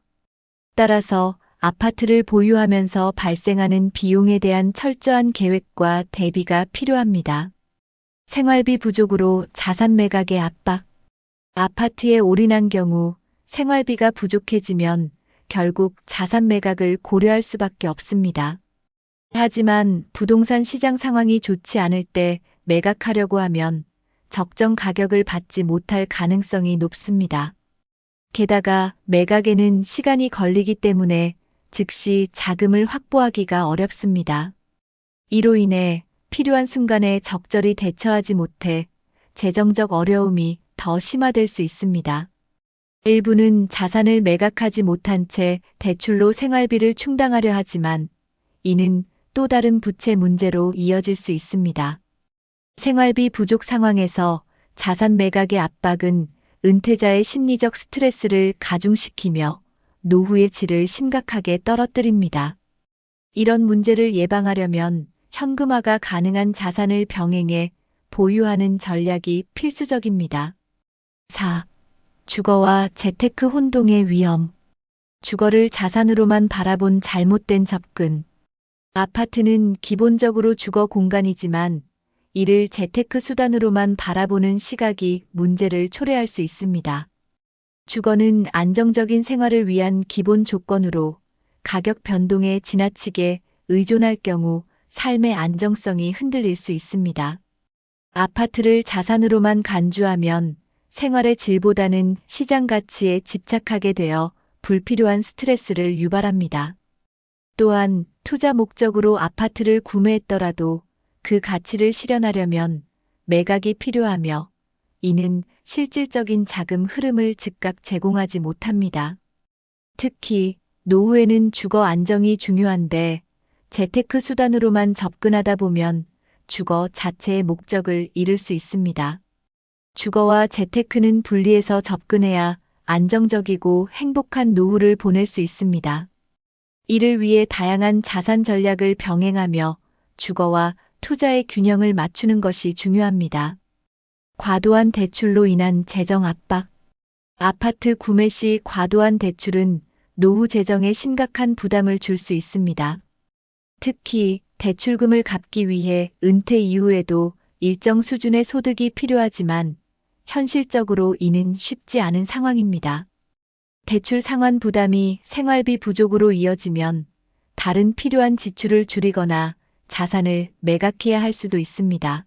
따라서 아파트를 보유하면서 발생하는 비용에 대한 철저한 계획과 대비가 필요합니다. 생활비 부족으로 자산 매각의 압박. 아파트에 올인한 경우 생활비가 부족해지면 결국 자산 매각을 고려할 수밖에 없습니다. 하지만 부동산 시장 상황이 좋지 않을 때 매각하려고 하면 적정 가격을 받지 못할 가능성이 높습니다. 게다가 매각에는 시간이 걸리기 때문에 즉시 자금을 확보하기가 어렵습니다. 이로 인해 필요한 순간에 적절히 대처하지 못해 재정적 어려움이 더 심화될 수 있습니다. 일부는 자산을 매각하지 못한 채 대출로 생활비를 충당하려 하지만 이는 또 다른 부채 문제로 이어질 수 있습니다. 생활비 부족 상황에서 자산 매각의 압박은 은퇴자의 심리적 스트레스를 가중시키며 노후의 질을 심각하게 떨어뜨립니다. 이런 문제를 예방하려면 현금화가 가능한 자산을 병행해 보유하는 전략이 필수적입니다. 4. 주거와 재테크 혼동의 위험. 주거를 자산으로만 바라본 잘못된 접근. 아파트는 기본적으로 주거 공간이지만 이를 재테크 수단으로만 바라보는 시각이 문제를 초래할 수 있습니다. 주거는 안정적인 생활을 위한 기본 조건으로 가격 변동에 지나치게 의존할 경우 삶의 안정성이 흔들릴 수 있습니다. 아파트를 자산으로만 간주하면 생활의 질보다는 시장 가치에 집착하게 되어 불필요한 스트레스를 유발합니다. 또한 투자 목적으로 아파트를 구매했더라도 그 가치를 실현하려면 매각이 필요하며 이는 실질적인 자금 흐름을 즉각 제공하지 못합니다. 특히 노후에는 주거 안정이 중요한데 재테크 수단으로만 접근하다 보면 주거 자체의 목적을 잃을 수 있습니다. 주거와 재테크는 분리해서 접근해야 안정적이고 행복한 노후를 보낼 수 있습니다. 이를 위해 다양한 자산 전략을 병행하며 주거와 투자의 균형을 맞추는 것이 중요합니다. 과도한 대출로 인한 재정 압박. 아파트 구매 시 과도한 대출은 노후 재정에 심각한 부담을 줄 수 있습니다. 특히 대출금을 갚기 위해 은퇴 이후에도 일정 수준의 소득이 필요하지만 현실적으로 이는 쉽지 않은 상황입니다. 대출 상환 부담이 생활비 부족으로 이어지면 다른 필요한 지출을 줄이거나 자산을 매각해야 할 수도 있습니다.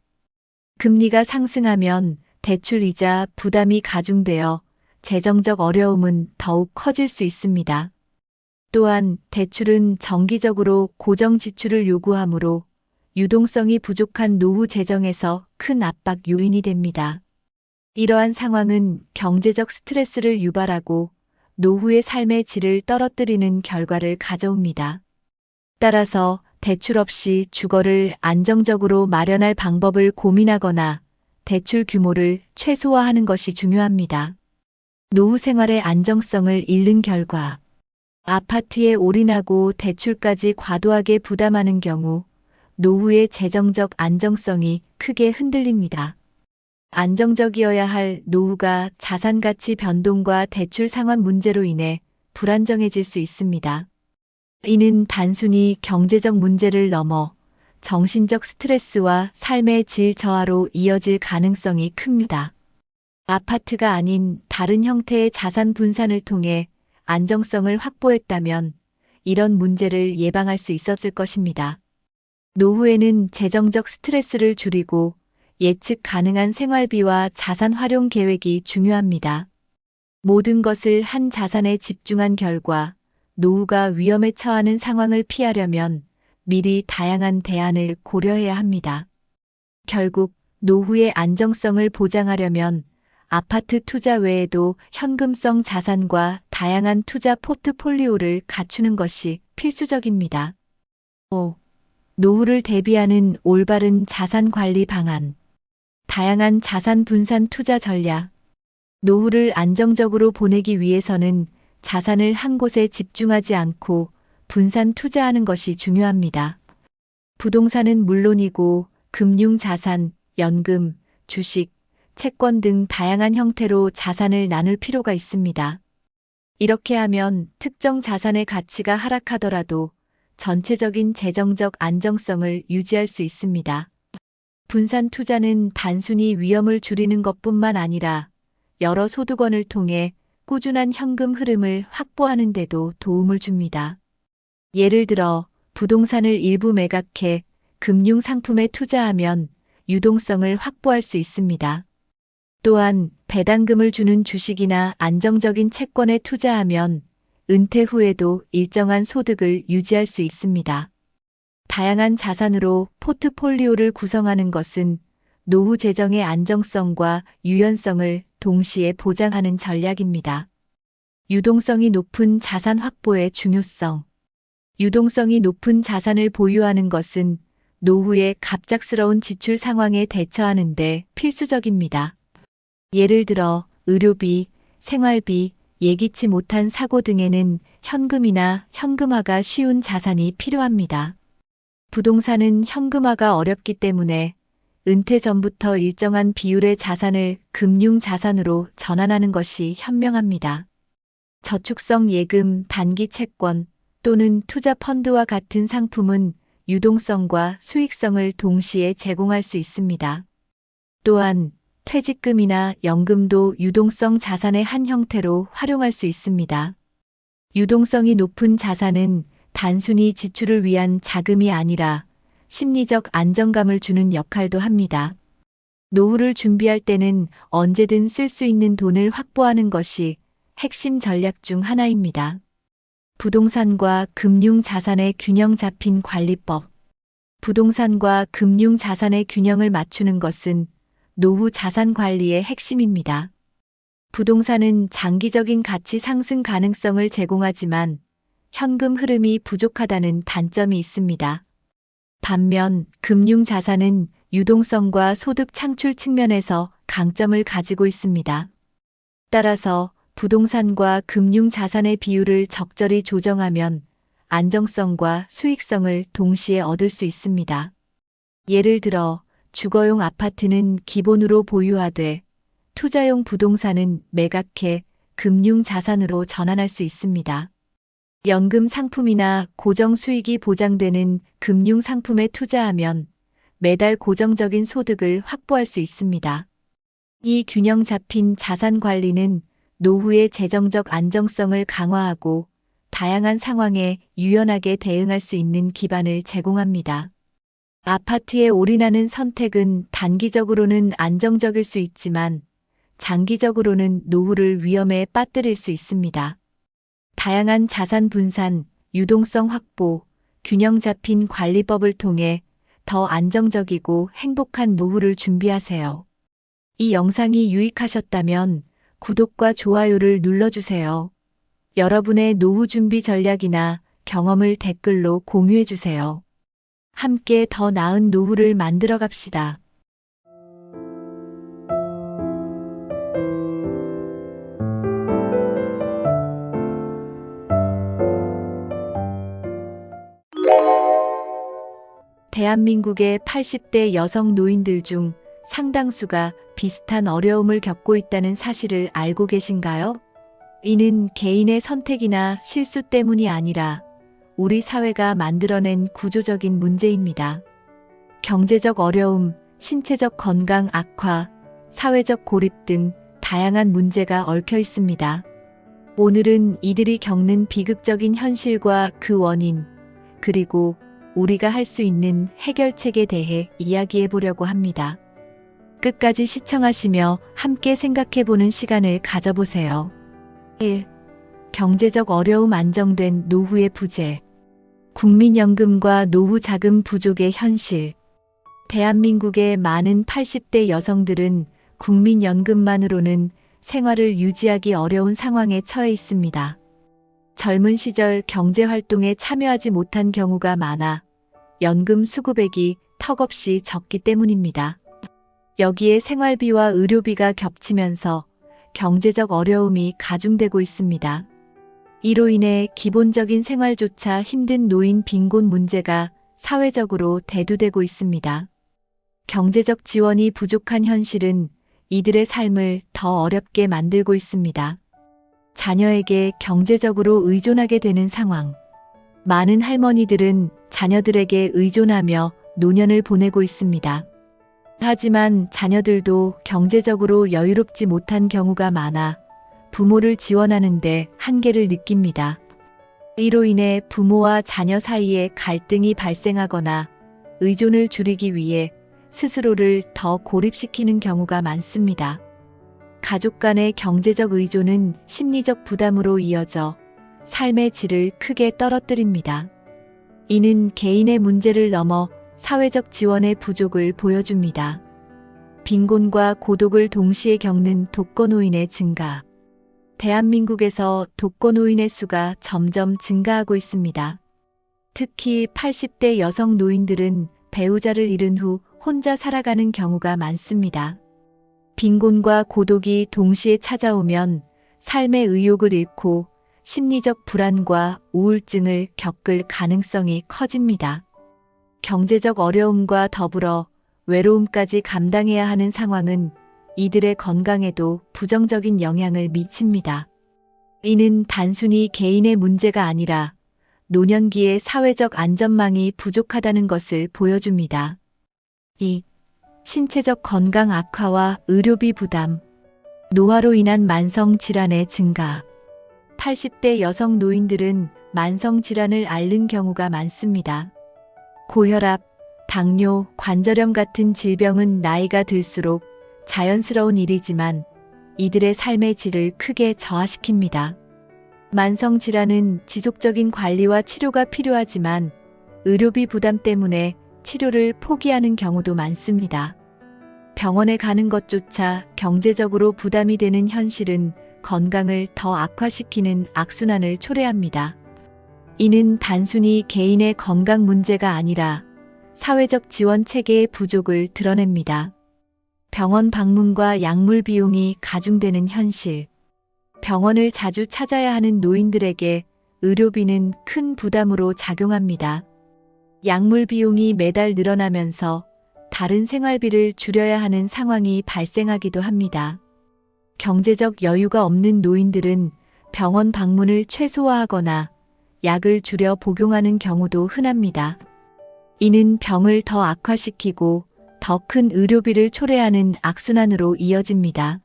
금리가 상승하면 대출 이자 부담이 가중되어 재정적 어려움은 더욱 커질 수 있습니다. 또한 대출은 정기적으로 고정 지출을 요구하므로 유동성이 부족한 노후 재정에서 큰 압박 요인이 됩니다. 이러한 상황은 경제적 스트레스를 유발하고 노후의 삶의 질을 떨어뜨리는 결과를 가져옵니다. 따라서 대출 없이 주거를 안정적으로 마련할 방법을 고민하거나 대출 규모를 최소화하는 것이 중요합니다. 노후 생활의 안정성을 잃는 결과 아파트에 올인하고 대출까지 과도하게 부담하는 경우 노후의 재정적 안정성이 크게 흔들립니다. 안정적이어야 할 노후가 자산 가치 변동과 대출 상환 문제로 인해 불안정해질 수 있습니다. 이는 단순히 경제적 문제를 넘어 정신적 스트레스와 삶의 질 저하로 이어질 가능성이 큽니다. 아파트가 아닌 다른 형태의 자산 분산을 통해 안정성을 확보했다면 이런 문제를 예방할 수 있었을 것입니다. 노후에는 재정적 스트레스를 줄이고 예측 가능한 생활비와 자산 활용 계획이 중요합니다. 모든 것을 한 자산에 집중한 결과 노후가 위험에 처하는 상황을 피하려면 미리 다양한 대안을 고려해야 합니다. 결국 노후의 안정성을 보장하려면 아파트 투자 외에도 현금성 자산과 다양한 투자 포트폴리오를 갖추는 것이 필수적입니다. 5. 노후를 대비하는 올바른 자산 관리 방안. 다양한 자산 분산 투자 전략. 노후를 안정적으로 보내기 위해서는 자산을 한 곳에 집중하지 않고 분산 투자하는 것이 중요합니다. 부동산은 물론이고 금융자산, 연금, 주식, 채권 등 다양한 형태로 자산을 나눌 필요가 있습니다. 이렇게 하면 특정 자산의 가치가 하락하더라도 전체적인 재정적 안정성을 유지할 수 있습니다. 분산 투자는 단순히 위험을 줄이는 것뿐만 아니라 여러 소득원을 통해 꾸준한 현금 흐름을 확보하는 데도 도움을 줍니다. 예를 들어 부동산을 일부 매각해 금융상품에 투자하면 유동성을 확보할 수 있습니다. 또한 배당금을 주는 주식이나 안정적인 채권에 투자하면 은퇴 후에도 일정한 소득을 유지할 수 있습니다. 다양한 자산으로 포트폴리오를 구성하는 것은 노후 재정의 안정성과 유연성을 동시에 보장하는 전략입니다. 유동성이 높은 자산 확보의 중요성. 유동성이 높은 자산을 보유하는 것은 노후의 갑작스러운 지출 상황에 대처하는 데 필수적입니다. 예를 들어 의료비, 생활비, 예기치 못한 사고 등에는 현금이나 현금화가 쉬운 자산이 필요합니다. 부동산은 현금화가 어렵기 때문에 은퇴 전부터 일정한 비율의 자산을 금융자산으로 전환하는 것이 현명합니다. 저축성 예금, 단기 채권 또는 투자 펀드와 같은 상품은 유동성과 수익성을 동시에 제공할 수 있습니다. 또한 퇴직금이나 연금도 유동성 자산의 한 형태로 활용할 수 있습니다. 유동성이 높은 자산은 단순히 지출을 위한 자금이 아니라 심리적 안정감을 주는 역할도 합니다. 노후를 준비할 때는 언제든 쓸 수 있는 돈을 확보하는 것이 핵심 전략 중 하나입니다. 부동산과 금융자산의 균형 잡힌 관리법. 부동산과 금융자산의 균형을 맞추는 것은 노후 자산 관리의 핵심입니다. 부동산은 장기적인 가치 상승 가능성을 제공하지만 현금 흐름이 부족하다는 단점이 있습니다. 반면 금융자산은 유동성과 소득 창출 측면에서 강점을 가지고 있습니다. 따라서 부동산과 금융자산의 비율을 적절히 조정하면 안정성과 수익성을 동시에 얻을 수 있습니다. 예를 들어 주거용 아파트는 기본으로 보유하되 투자용 부동산은 매각해 금융자산으로 전환할 수 있습니다. 연금 상품이나 고정 수익이 보장되는 금융 상품에 투자하면 매달 고정적인 소득을 확보할 수 있습니다. 이 균형 잡힌 자산 관리는 노후의 재정적 안정성을 강화하고 다양한 상황에 유연하게 대응할 수 있는 기반을 제공합니다. 아파트에 올인하는 선택은 단기적으로는 안정적일 수 있지만 장기적으로는 노후를 위험에 빠뜨릴 수 있습니다. 다양한 자산 분산, 유동성 확보, 균형 잡힌 관리법을 통해 더 안정적이고 행복한 노후를 준비하세요. 이 영상이 유익하셨다면 구독과 좋아요를 눌러주세요. 여러분의 노후 준비 전략이나 경험을 댓글로 공유해주세요. 함께 더 나은 노후를 만들어 갑시다. 대한민국의 80대 여성 노인들 중 상당수가 비슷한 어려움을 겪고 있다는 사실을 알고 계신가요? 이는 개인의 선택이나 실수 때문이 아니라 우리 사회가 만들어낸 구조적인 문제입니다. 경제적 어려움, 신체적 건강 악화, 사회적 고립 등 다양한 문제가 얽혀 있습니다. 오늘은 이들이 겪는 비극적인 현실과 그 원인, 그리고 우리가 할 수 있는 해결책에 대해 이야기해 보려고 합니다. 끝까지 시청하시며 함께 생각해 보는 시간을 가져보세요. 1. 경제적 어려움 안정된 노후의 부재. 국민연금과 노후 자금 부족의 현실. 대한민국의 많은 80대 여성들은 국민연금만으로는 생활을 유지하기 어려운 상황에 처해 있습니다. 젊은 시절 경제활동에 참여하지 못한 경우가 많아 연금 수급액이 턱없이 적기 때문입니다. 여기에 생활비와 의료비가 겹치면서 경제적 어려움이 가중되고 있습니다. 이로 인해 기본적인 생활조차 힘든 노인 빈곤 문제가 사회적으로 대두되고 있습니다. 경제적 지원이 부족한 현실은 이들의 삶을 더 어렵게 만들고 있습니다. 자녀에게 경제적으로 의존하게 되는 상황. 많은 할머니들은 자녀들에게 의존하며 노년을 보내고 있습니다. 하지만 자녀들도 경제적으로 여유롭지 못한 경우가 많아 부모를 지원하는데 한계를 느낍니다. 이로 인해 부모와 자녀 사이에 갈등이 발생하거나 의존을 줄이기 위해 스스로를 더 고립시키는 경우가 많습니다. 가족 간의 경제적 의존은 심리적 부담으로 이어져 삶의 질을 크게 떨어뜨립니다. 이는 개인의 문제를 넘어 사회적 지원의 부족을 보여줍니다. 빈곤과 고독을 동시에 겪는 독거노인의 증가. 대한민국에서 독거노인의 수가 점점 증가하고 있습니다. 특히 80대 여성 노인들은 배우자를 잃은 후 혼자 살아가는 경우가 많습니다. 빈곤과 고독이 동시에 찾아오면 삶의 의욕을 잃고 심리적 불안과 우울증을 겪을 가능성이 커집니다. 경제적 어려움과 더불어 외로움까지 감당해야 하는 상황은 이들의 건강에도 부정적인 영향을 미칩니다. 이는 단순히 개인의 문제가 아니라 노년기의 사회적 안전망이 부족하다는 것을 보여줍니다. 2. 신체적 건강 악화와 의료비 부담. 노화로 인한 만성 질환의 증가. 80대 여성 노인들은 만성 질환을 앓는 경우가 많습니다. 고혈압, 당뇨, 관절염 같은 질병은 나이가 들수록 자연스러운 일이지만 이들의 삶의 질을 크게 저하시킵니다. 만성 질환은 지속적인 관리와 치료가 필요하지만 의료비 부담 때문에 치료를 포기하는 경우도 많습니다. 병원에 가는 것조차 경제적으로 부담이 되는 현실은 건강을 더 악화시키는 악순환을 초래합니다. 이는 단순히 개인의 건강 문제가 아니라 사회적 지원 체계의 부족을 드러냅니다. 병원 방문과 약물 비용이 가중되는 현실. 병원을 자주 찾아야 하는 노인들에게 의료비는 큰 부담으로 작용합니다. 약물 비용이 매달 늘어나면서 다른 생활비를 줄여야 하는 상황이 발생하기도 합니다. 경제적 여유가 없는 노인들은 병원 방문을 최소화하거나 약을 줄여 복용하는 경우도 흔합니다. 이는 병을 더 악화시키고 더 큰 의료비를 초래하는 악순환으로 이어집니다.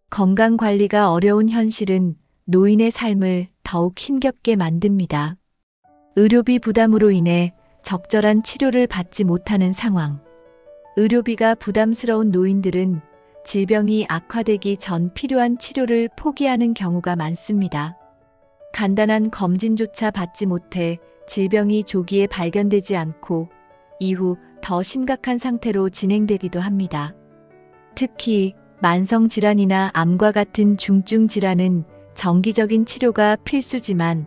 건강관리가 어려운 현실은 노인의 삶을 더욱 힘겹게 만듭니다. 의료비 부담으로 인해 적절한 치료를 받지 못하는 상황. 의료비가 부담스러운 노인들은 질병이 악화되기 전 필요한 치료를 포기하는 경우가 많습니다. 간단한 검진조차 받지 못해 질병이 조기에 발견되지 않고 이후 더 심각한 상태로 진행되기도 합니다. 특히 만성질환이나 암과 같은 중증 질환은 정기적인 치료가 필수지만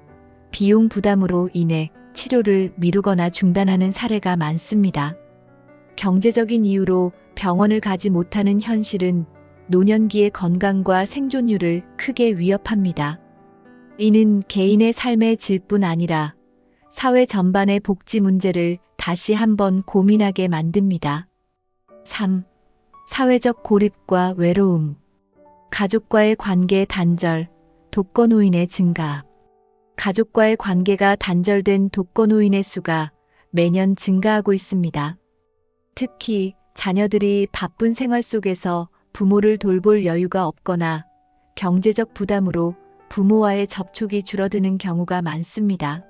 비용 부담으로 인해 치료를 미루거나 중단하는 사례가 많습니다. 경제적인 이유로 병원을 가지 못하는 현실은 노년기의 건강과 생존율을 크게 위협합니다. 이는 개인의 삶의 질뿐 아니라 사회 전반의 복지 문제를 다시 한번 고민하게 만듭니다. 3. 사회적 고립과 외로움. 가족과의 관계 단절, 독거노인의 증가. 가족과의 관계가 단절된 독거노인의 수가 매년 증가하고 있습니다. 특히 자녀들이 바쁜 생활 속에서 부모를 돌볼 여유가 없거나 경제적 부담으로 부모와의 접촉이 줄어드는 경우가 많습니다.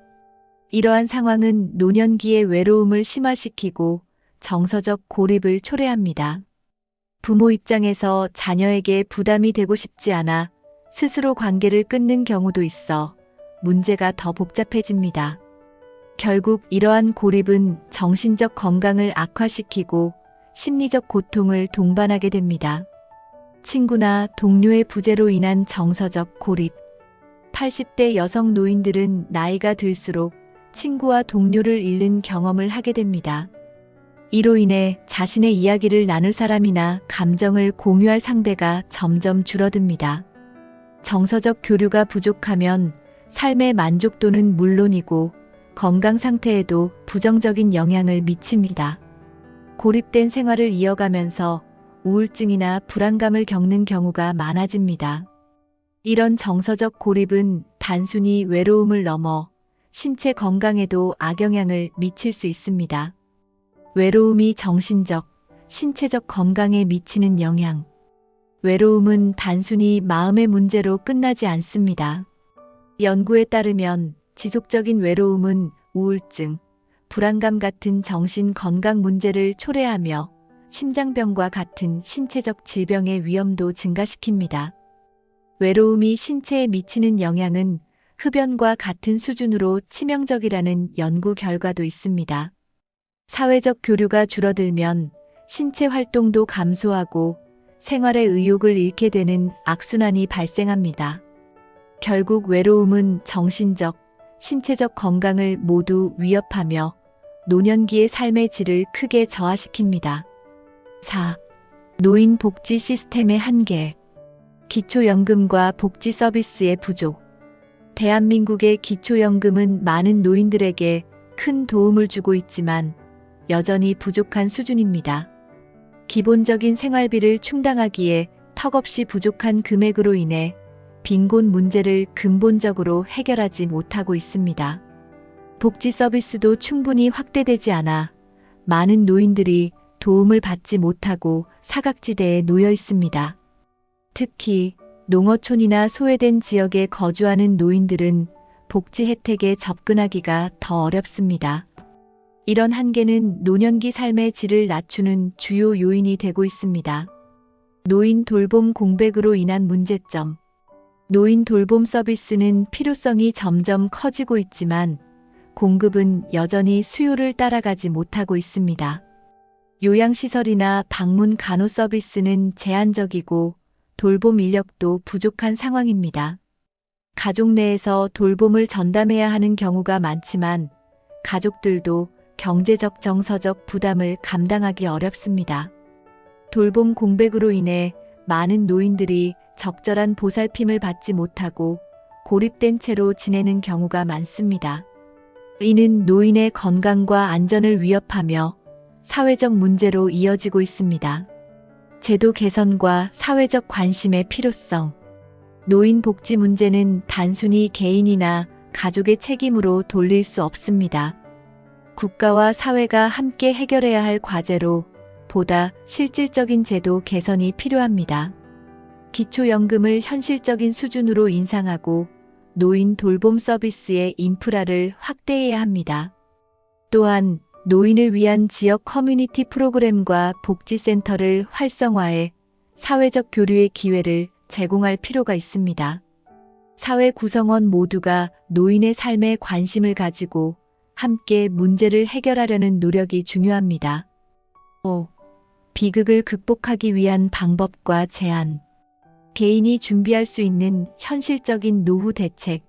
이러한 상황은 노년기의 외로움을 심화시키고 정서적 고립을 초래합니다. 부모 입장에서 자녀에게 부담이 되고 싶지 않아 스스로 관계를 끊는 경우도 있어 문제가 더 복잡해집니다. 결국 이러한 고립은 정신적 건강을 악화시키고 심리적 고통을 동반하게 됩니다. 친구나 동료의 부재로 인한 정서적 고립. 80대 여성 노인들은 나이가 들수록 친구와 동료를 잃는 경험을 하게 됩니다. 이로 인해 자신의 이야기를 나눌 사람이나 감정을 공유할 상대가 점점 줄어듭니다. 정서적 교류가 부족하면 삶의 만족도는 물론이고 건강 상태에도 부정적인 영향을 미칩니다. 고립된 생활을 이어가면서 우울증이나 불안감을 겪는 경우가 많아집니다. 이런 정서적 고립은 단순히 외로움을 넘어 신체 건강에도 악영향을 미칠 수 있습니다. 외로움이 정신적, 신체적 건강에 미치는 영향. 외로움은 단순히 마음의 문제로 끝나지 않습니다. 연구에 따르면 지속적인 외로움은 우울증, 불안감 같은 정신 건강 문제를 초래하며 심장병과 같은 신체적 질병의 위험도 증가시킵니다. 외로움이 신체에 미치는 영향은 흡연과 같은 수준으로 치명적이라는 연구 결과도 있습니다. 사회적 교류가 줄어들면 신체 활동도 감소하고 생활의 의욕을 잃게 되는 악순환이 발생합니다. 결국 외로움은 정신적, 신체적 건강을 모두 위협하며 노년기의 삶의 질을 크게 저하시킵니다. 4. 노인 복지 시스템의 한계. 기초연금과 복지 서비스의 부족. 대한민국의 기초연금은 많은 노인들에게 큰 도움을 주고 있지만 여전히 부족한 수준입니다. 기본적인 생활비를 충당하기에 턱없이 부족한 금액으로 인해 빈곤 문제를 근본적으로 해결하지 못하고 있습니다. 복지 서비스도 충분히 확대되지 않아 많은 노인들이 도움을 받지 못하고 사각지대에 놓여 있습니다. 특히 농어촌이나 소외된 지역에 거주하는 노인들은 복지 혜택에 접근하기가 더 어렵습니다. 이런 한계는 노년기 삶의 질을 낮추는 주요 요인이 되고 있습니다. 노인 돌봄 공백으로 인한 문제점. 노인 돌봄 서비스는 필요성이 점점 커지고 있지만 공급은 여전히 수요를 따라가지 못하고 있습니다. 요양시설이나 방문 간호 서비스는 제한적이고 돌봄 인력도 부족한 상황입니다. 가족 내에서 돌봄을 전담해야 하는 경우가 많지만 가족들도 경제적 정서적 부담을 감당하기 어렵습니다. 돌봄 공백으로 인해 많은 노인들이 적절한 보살핌을 받지 못하고 고립된 채로 지내는 경우가 많습니다. 이는 노인의 건강과 안전을 위협하며 사회적 문제로 이어지고 있습니다. 제도 개선과 사회적 관심의 필요성. 노인 복지 문제는 단순히 개인이나 가족의 책임으로 돌릴 수 없습니다. 국가와 사회가 함께 해결해야 할 과제로 보다 실질적인 제도 개선이 필요합니다. 기초연금을 현실적인 수준으로 인상하고 노인 돌봄 서비스의 인프라를 확대해야 합니다. 또한 노인을 위한 지역 커뮤니티 프로그램과 복지센터를 활성화해 사회적 교류의 기회를 제공할 필요가 있습니다. 사회 구성원 모두가 노인의 삶에 관심을 가지고 함께 문제를 해결하려는 노력이 중요합니다. 5. 비극을 극복하기 위한 방법과 제안. 개인이 준비할 수 있는 현실적인 노후 대책.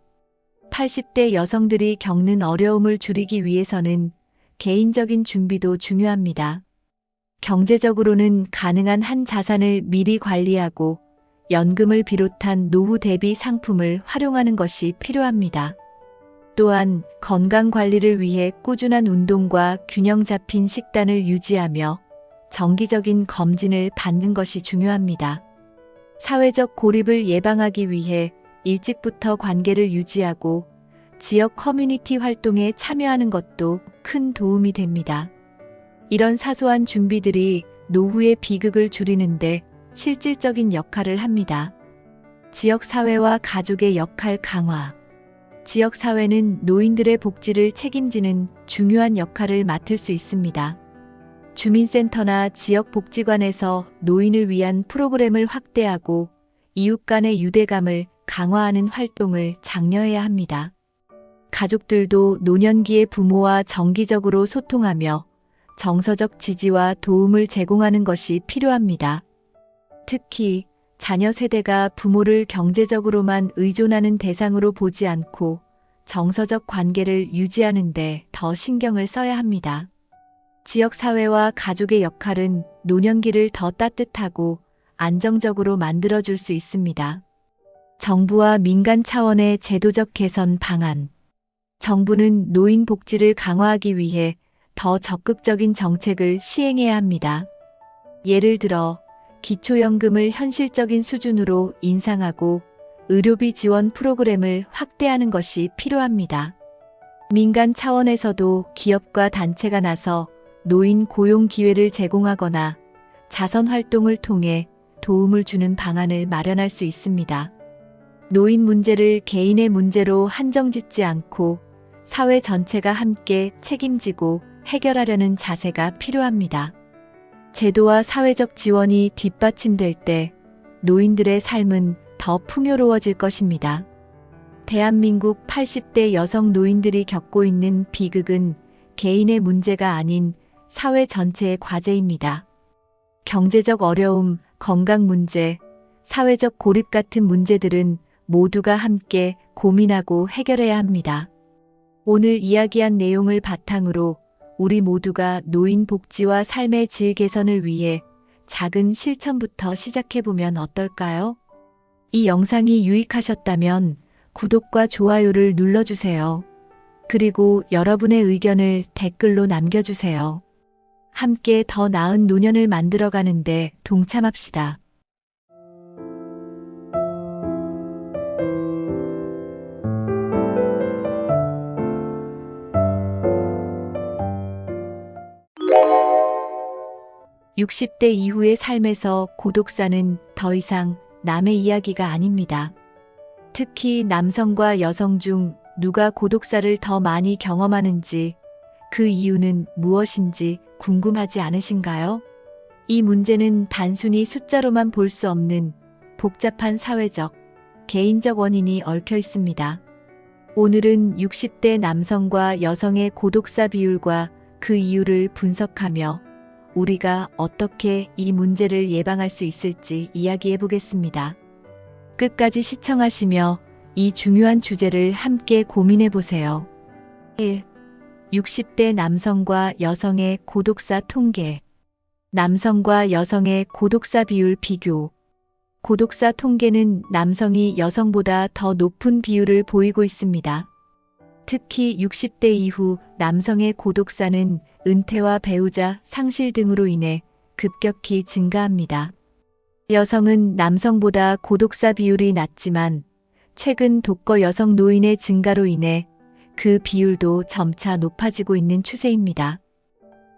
80대 여성들이 겪는 어려움을 줄이기 위해서는 개인적인 준비도 중요합니다. 경제적으로는 가능한 한 자산을 미리 관리하고 연금을 비롯한 노후 대비 상품을 활용하는 것이 필요합니다. 또한 건강 관리를 위해 꾸준한 운동과 균형 잡힌 식단을 유지하며 정기적인 검진을 받는 것이 중요합니다. 사회적 고립을 예방하기 위해 일찍부터 관계를 유지하고 지역 커뮤니티 활동에 참여하는 것도 큰 도움이 됩니다. 이런 사소한 준비들이 노후의 비극을 줄이는데 실질적인 역할을 합니다. 지역사회와 가족의 역할 강화. 지역사회는 노인들의 복지를 책임지는 중요한 역할을 맡을 수 있습니다. 주민센터나 지역복지관에서 노인을 위한 프로그램을 확대하고 이웃 간의 유대감을 강화하는 활동을 장려해야 합니다. 가족들도 노년기의 부모와 정기적으로 소통하며 정서적 지지와 도움을 제공하는 것이 필요합니다. 특히 자녀 세대가 부모를 경제적으로만 의존하는 대상으로 보지 않고 정서적 관계를 유지하는 데 더 신경을 써야 합니다. 지역사회와 가족의 역할은 노년기를 더 따뜻하고 안정적으로 만들어줄 수 있습니다. 정부와 민간 차원의 제도적 개선 방안. 정부는 노인 복지를 강화하기 위해 더 적극적인 정책을 시행해야 합니다. 예를 들어 기초연금을 현실적인 수준으로 인상하고 의료비 지원 프로그램을 확대하는 것이 필요합니다. 민간 차원에서도 기업과 단체가 나서 노인 고용 기회를 제공하거나 자선 활동을 통해 도움을 주는 방안을 마련할 수 있습니다. 노인 문제를 개인의 문제로 한정짓지 않고 사회 전체가 함께 책임지고 해결하려는 자세가 필요합니다. 제도와 사회적 지원이 뒷받침될 때 노인들의 삶은 더 풍요로워질 것입니다. 대한민국 80대 여성 노인들이 겪고 있는 비극은 개인의 문제가 아닌 사회 전체의 과제입니다. 경제적 어려움, 건강 문제, 사회적 고립 같은 문제들은 모두가 함께 고민하고 해결해야 합니다. 오늘 이야기한 내용을 바탕으로 우리 모두가 노인 복지와 삶의 질 개선을 위해 작은 실천부터 시작해보면 어떨까요? 이 영상이 유익하셨다면 구독과 좋아요를 눌러주세요. 그리고 여러분의 의견을 댓글로 남겨주세요. 함께 더 나은 노년을 만들어가는데 동참합시다. (60대) 이후의 삶에서 고독사는 더 이상 남의 이야기가 아닙니다. 특히 남성과 여성 중 누가 고독사를 더 많이 경험하는지, 그 이유는 무엇인지 궁금하지 않으신가요? 이 문제는 단순히 숫자로만 볼 수 없는 복잡한 사회적, 개인적 원인이 얽혀 있습니다. 오늘은 60대 남성과 여성의 고독사 비율과 그 이유를 분석하며 우리가 어떻게 이 문제를 예방할 수 있을지 이야기해 보겠습니다. 끝까지 시청하시며 이 중요한 주제를 함께 고민해 보세요. 1. 60대 남성과 여성의 고독사 통계. 남성과 여성의 고독사 비율 비교. 고독사 통계는 남성이 여성보다 더 높은 비율을 보이고 있습니다. 특히 60대 이후 남성의 고독사는 은퇴와 배우자 상실 등으로 인해 급격히 증가합니다. 여성은 남성보다 고독사 비율이 낮지만 최근 독거 여성 노인의 증가로 인해 그 비율도 점차 높아지고 있는 추세입니다.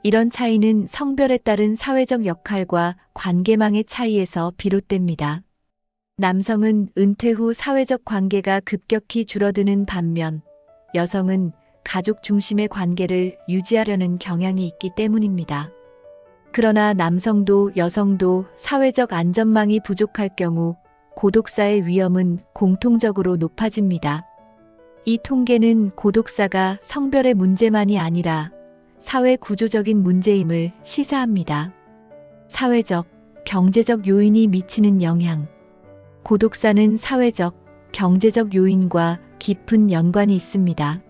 이런 차이는 성별에 따른 사회적 역할과 관계망의 차이에서 비롯됩니다. 남성은 은퇴 후 사회적 관계가 급격히 줄어드는 반면 여성은 가족 중심의 관계를 유지하려는 경향이 있기 때문입니다. 그러나 남성도 여성도 사회적 안전망이 부족할 경우 고독사의 위험은 공통적으로 높아집니다. 이 통계는 고독사가 성별의 문제만이 아니라 사회 구조적인 문제임을 시사합니다. 사회적, 경제적 요인이 미치는 영향. 고독사는 사회적, 경제적 요인과 깊은 연관이 있습니다.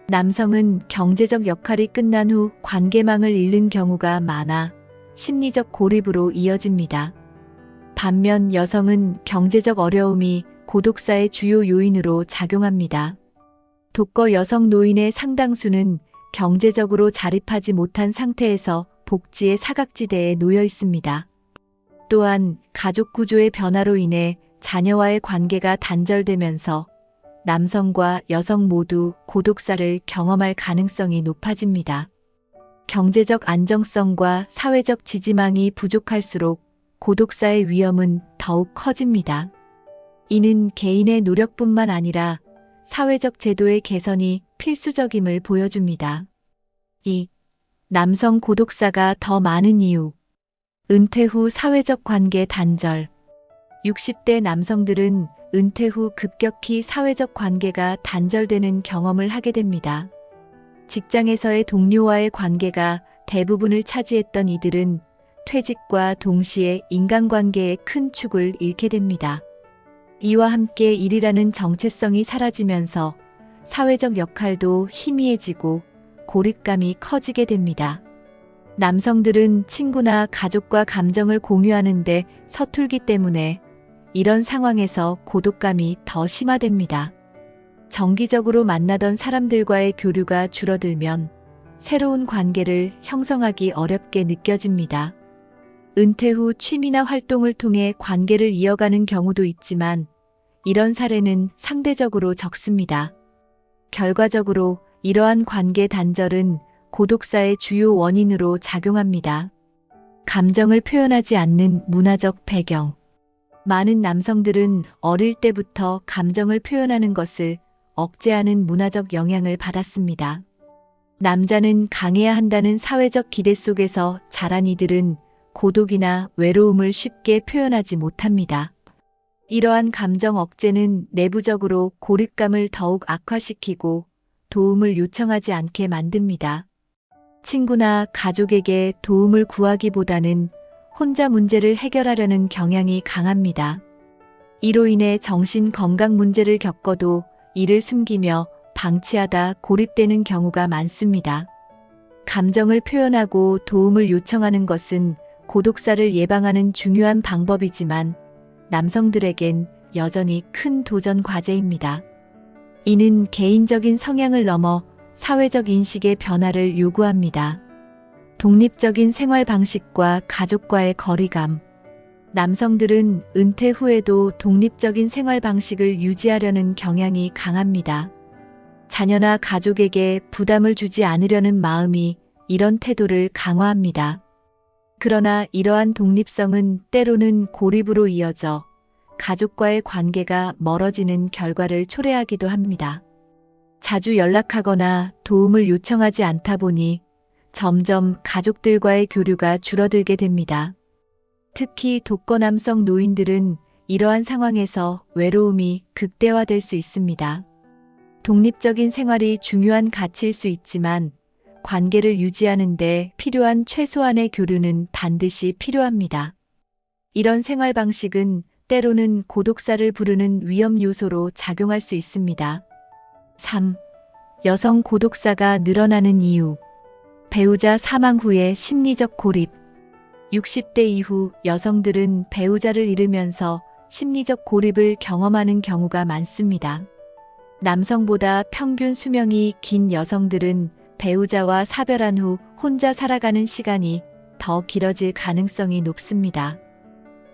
남성은 경제적 역할이 끝난 후 관계망을 잃는 경우가 많아 심리적 고립으로 이어집니다. 반면 여성은 경제적 어려움이 고독사의 주요 요인으로 작용합니다. 독거 여성 노인의 상당수는 경제적으로 자립하지 못한 상태에서 복지의 사각지대에 놓여 있습니다. 또한 가족 구조의 변화로 인해 자녀와의 관계가 단절되면서 남성과 여성 모두 고독사를 경험할 가능성이 높아집니다. 경제적 안정성과 사회적 지지망이 부족할수록 고독사의 위험은 더욱 커집니다. 이는 개인의 노력뿐만 아니라 사회적 제도의 개선이 필수적임을 보여줍니다. 2. 남성 고독사가 더 많은 이유. 은퇴 후 사회적 관계 단절. 60대 남성들은 은퇴 후 급격히 사회적 관계가 단절되는 경험을 하게 됩니다. 직장에서의 동료와의 관계가 대부분을 차지했던 이들은 퇴직과 동시에 인간관계의 큰 축을 잃게 됩니다. 이와 함께 일이라는 정체성이 사라지면서 사회적 역할도 희미해지고 고립감이 커지게 됩니다. 남성들은 친구나 가족과 감정을 공유하는데 서툴기 때문에 이런 상황에서 고독감이 더 심화됩니다. 정기적으로 만나던 사람들과의 교류가 줄어들면 새로운 관계를 형성하기 어렵게 느껴집니다. 은퇴 후 취미나 활동을 통해 관계를 이어가는 경우도 있지만 이런 사례는 상대적으로 적습니다. 결과적으로 이러한 관계 단절은 고독사의 주요 원인으로 작용합니다. 감정을 표현하지 않는 문화적 배경. 많은 남성들은 어릴 때부터 감정을 표현하는 것을 억제하는 문화적 영향을 받았습니다. 남자는 강해야 한다는 사회적 기대 속에서 자란 이들은 고독이나 외로움을 쉽게 표현하지 못합니다. 이러한 감정 억제는 내부적으로 고립감을 더욱 악화시키고 도움을 요청하지 않게 만듭니다. 친구나 가족에게 도움을 구하기보다는 혼자 문제를 해결하려는 경향이 강합니다. 이로 인해 정신 건강 문제를 겪어도 이를 숨기며 방치하다 고립되는 경우가 많습니다. 감정을 표현하고 도움을 요청하는 것은 고독사를 예방하는 중요한 방법이지만 남성들에겐 여전히 큰 도전 과제입니다. 이는 개인적인 성향을 넘어 사회적 인식의 변화를 요구합니다. 독립적인 생활 방식과 가족과의 거리감. 남성들은 은퇴 후에도 독립적인 생활 방식을 유지하려는 경향이 강합니다. 자녀나 가족에게 부담을 주지 않으려는 마음이 이런 태도를 강화합니다. 그러나 이러한 독립성은 때로는 고립으로 이어져 가족과의 관계가 멀어지는 결과를 초래하기도 합니다. 자주 연락하거나 도움을 요청하지 않다 보니 점점 가족들과의 교류가 줄어들게 됩니다. 특히 독거 남성 노인들은 이러한 상황에서 외로움이 극대화될 수 있습니다. 독립적인 생활이 중요한 가치일 수 있지만 관계를 유지하는 데 필요한 최소한의 교류는 반드시 필요합니다. 이런 생활 방식은 때로는 고독사를 부르는 위험 요소로 작용할 수 있습니다. 3. 여성 고독사가 늘어나는 이유. 배우자 사망 후의 심리적 고립. 60대 이후 여성들은 배우자를 잃으면서 심리적 고립을 경험하는 경우가 많습니다. 남성보다 평균 수명이 긴 여성들은 배우자와 사별한 후 혼자 살아가는 시간이 더 길어질 가능성이 높습니다.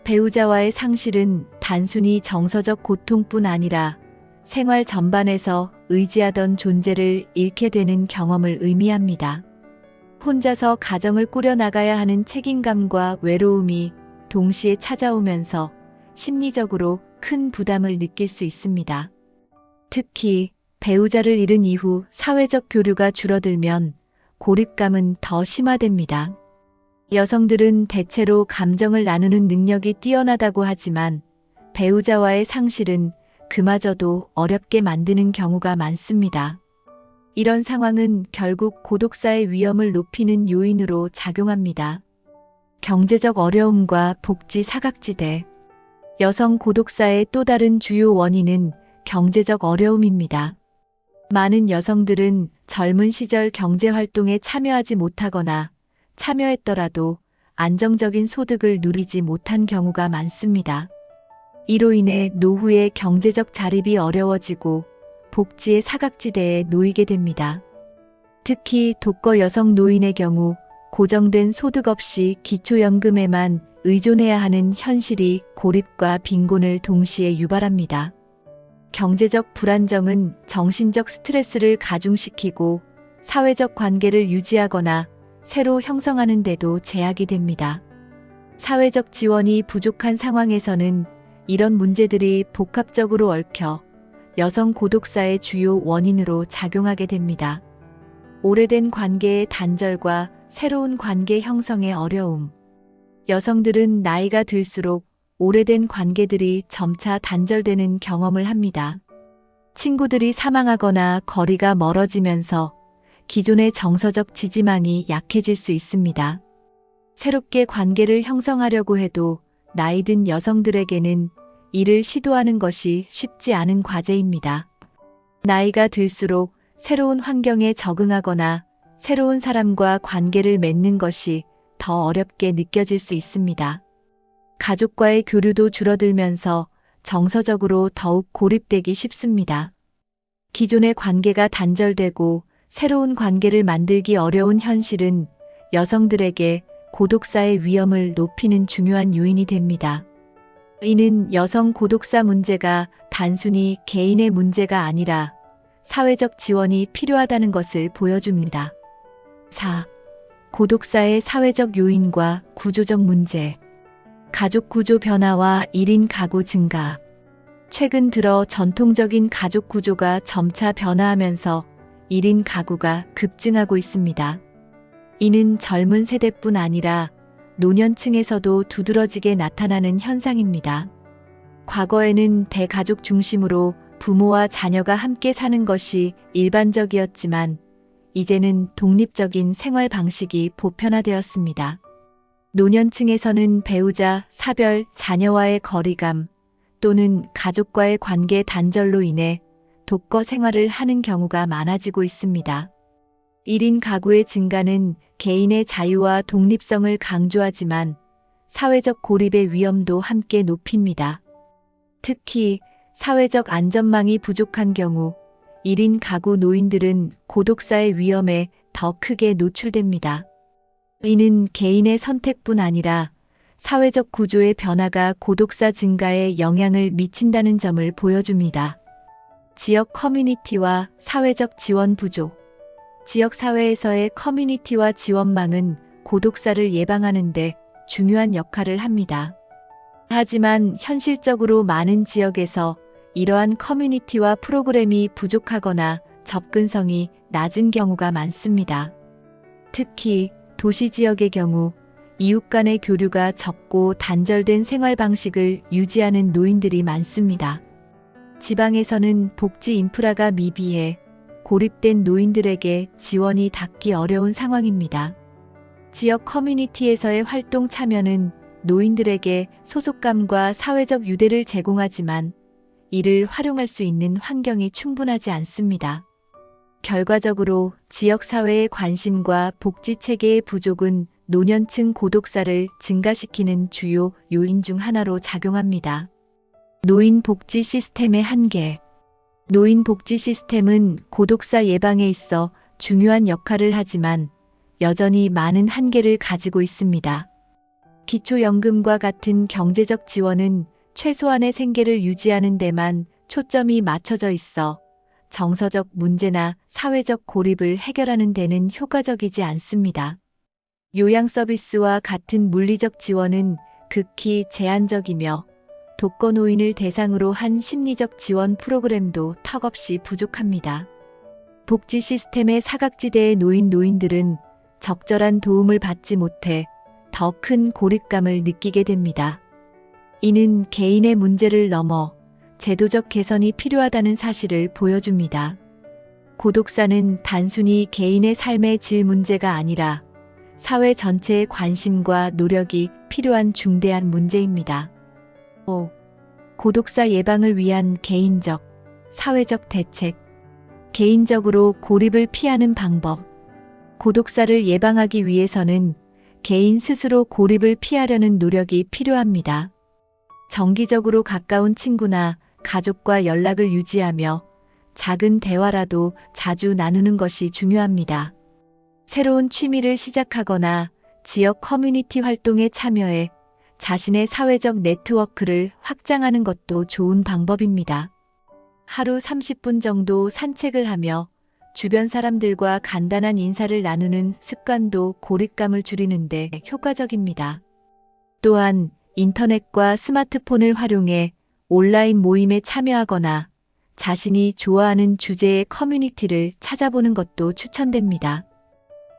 배우자와의 상실은 단순히 정서적 고통뿐 아니라 생활 전반에서 의지하던 존재를 잃게 되는 경험을 의미합니다. 혼자서 가정을 꾸려나가야 하는 책임감과 외로움이 동시에 찾아오면서 심리적으로 큰 부담을 느낄 수 있습니다. 특히 배우자를 잃은 이후 사회적 교류가 줄어들면 고립감은 더 심화됩니다. 여성들은 대체로 감정을 나누는 능력이 뛰어나다고 하지만 배우자와의 상실은 그마저도 어렵게 만드는 경우가 많습니다. 이런 상황은 결국 고독사의 위험을 높이는 요인으로 작용합니다. 경제적 어려움과 복지 사각지대. 여성 고독사의 또 다른 주요 원인은 경제적 어려움입니다. 많은 여성들은 젊은 시절 경제활동에 참여하지 못하거나 참여했더라도 안정적인 소득을 누리지 못한 경우가 많습니다. 이로 인해 노후의 경제적 자립이 어려워지고 복지의 사각지대에 놓이게 됩니다. 특히 독거 여성 노인의 경우 고정된 소득 없이 기초연금에만 의존해야 하는 현실이 고립과 빈곤을 동시에 유발합니다. 경제적 불안정은 정신적 스트레스를 가중시키고 사회적 관계를 유지하거나 새로 형성하는 데도 제약이 됩니다. 사회적 지원이 부족한 상황에서는 이런 문제들이 복합적으로 얽혀 여성 고독사의 주요 원인으로 작용하게 됩니다. 오래된 관계의 단절과 새로운 관계 형성의 어려움. 여성들은 나이가 들수록 오래된 관계들이 점차 단절되는 경험을 합니다. 친구들이 사망하거나 거리가 멀어지면서 기존의 정서적 지지망이 약해질 수 있습니다. 새롭게 관계를 형성하려고 해도 나이 든 여성들에게는 이를 시도하는 것이 쉽지 않은 과제입니다. 나이가 들수록 새로운 환경에 적응하거나 새로운 사람과 관계를 맺는 것이 더 어렵게 느껴질 수 있습니다. 가족과의 교류도 줄어들면서 정서적으로 더욱 고립되기 쉽습니다. 기존의 관계가 단절되고 새로운 관계를 만들기 어려운 현실은 여성들에게 고독사의 위험을 높이는 중요한 요인이 됩니다. 이는 여성 고독사 문제가 단순히 개인의 문제가 아니라 사회적 지원이 필요하다는 것을 보여줍니다. 4. 고독사의 사회적 요인과 구조적 문제. 가족 구조 변화와 1인 가구 증가. 최근 들어 전통적인 가족 구조가 점차 변화하면서 1인 가구가 급증하고 있습니다. 이는 젊은 세대뿐 아니라 노년층에서도 두드러지게 나타나는 현상입니다. 과거에는 대가족 중심으로 부모와 자녀가 함께 사는 것이 일반적이었지만 이제는 독립적인 생활 방식이 보편화되었습니다. 노년층에서는 배우자, 사별, 자녀와의 거리감 또는 가족과의 관계 단절로 인해 독거 생활을 하는 경우가 많아지고 있습니다. 1인 가구의 증가는 개인의 자유와 독립성을 강조하지만 사회적 고립의 위험도 함께 높입니다. 특히 사회적 안전망이 부족한 경우 1인 가구 노인들은 고독사의 위험에 더 크게 노출됩니다. 이는 개인의 선택뿐 아니라 사회적 구조의 변화가 고독사 증가에 영향을 미친다는 점을 보여줍니다. 지역 커뮤니티와 사회적 지원 부족. 지역 사회에서의 커뮤니티와 지원망은 고독사를 예방하는 데 중요한 역할을 합니다. 하지만 현실적으로 많은 지역에서 이러한 커뮤니티와 프로그램이 부족하거나 접근성이 낮은 경우가 많습니다. 특히 도시 지역의 경우 이웃 간의 교류가 적고 단절된 생활 방식을 유지하는 노인들이 많습니다. 지방에서는 복지 인프라가 미비해 고립된 노인들에게 지원이 닿기 어려운 상황입니다. 지역 커뮤니티에서의 활동 참여는 노인들에게 소속감과 사회적 유대를 제공하지만 이를 활용할 수 있는 환경이 충분하지 않습니다. 결과적으로 지역사회의 관심과 복지체계의 부족은 노년층 고독사를 증가시키는 주요 요인 중 하나로 작용합니다. 노인 복지 시스템의 한계. 노인 복지 시스템은 고독사 예방에 있어 중요한 역할을 하지만 여전히 많은 한계를 가지고 있습니다. 기초연금과 같은 경제적 지원은 최소한의 생계를 유지하는 데만 초점이 맞춰져 있어 정서적 문제나 사회적 고립을 해결하는 데는 효과적이지 않습니다. 요양 서비스와 같은 물리적 지원은 극히 제한적이며 독거노인을 대상으로 한 심리적 지원 프로그램도 턱없이 부족합니다. 복지 시스템의 사각지대의 노인들은 적절한 도움을 받지 못해 더 큰 고립감을 느끼게 됩니다. 이는 개인의 문제를 넘어 제도적 개선이 필요하다는 사실을 보여줍니다. 고독사는 단순히 개인의 삶의 질 문제가 아니라 사회 전체의 관심과 노력이 필요한 중대한 문제입니다. 5. 고독사 예방을 위한 개인적, 사회적 대책. 개인적으로 고립을 피하는 방법. 고독사를 예방하기 위해서는 개인 스스로 고립을 피하려는 노력이 필요합니다. 정기적으로 가까운 친구나 가족과 연락을 유지하며 작은 대화라도 자주 나누는 것이 중요합니다. 새로운 취미를 시작하거나 지역 커뮤니티 활동에 참여해 자신의 사회적 네트워크를 확장하는 것도 좋은 방법입니다. 하루 30분 정도 산책을 하며 주변 사람들과 간단한 인사를 나누는 습관도 고립감을 줄이는 데 효과적입니다. 또한 인터넷과 스마트폰을 활용해 온라인 모임에 참여하거나 자신이 좋아하는 주제의 커뮤니티를 찾아보는 것도 추천됩니다.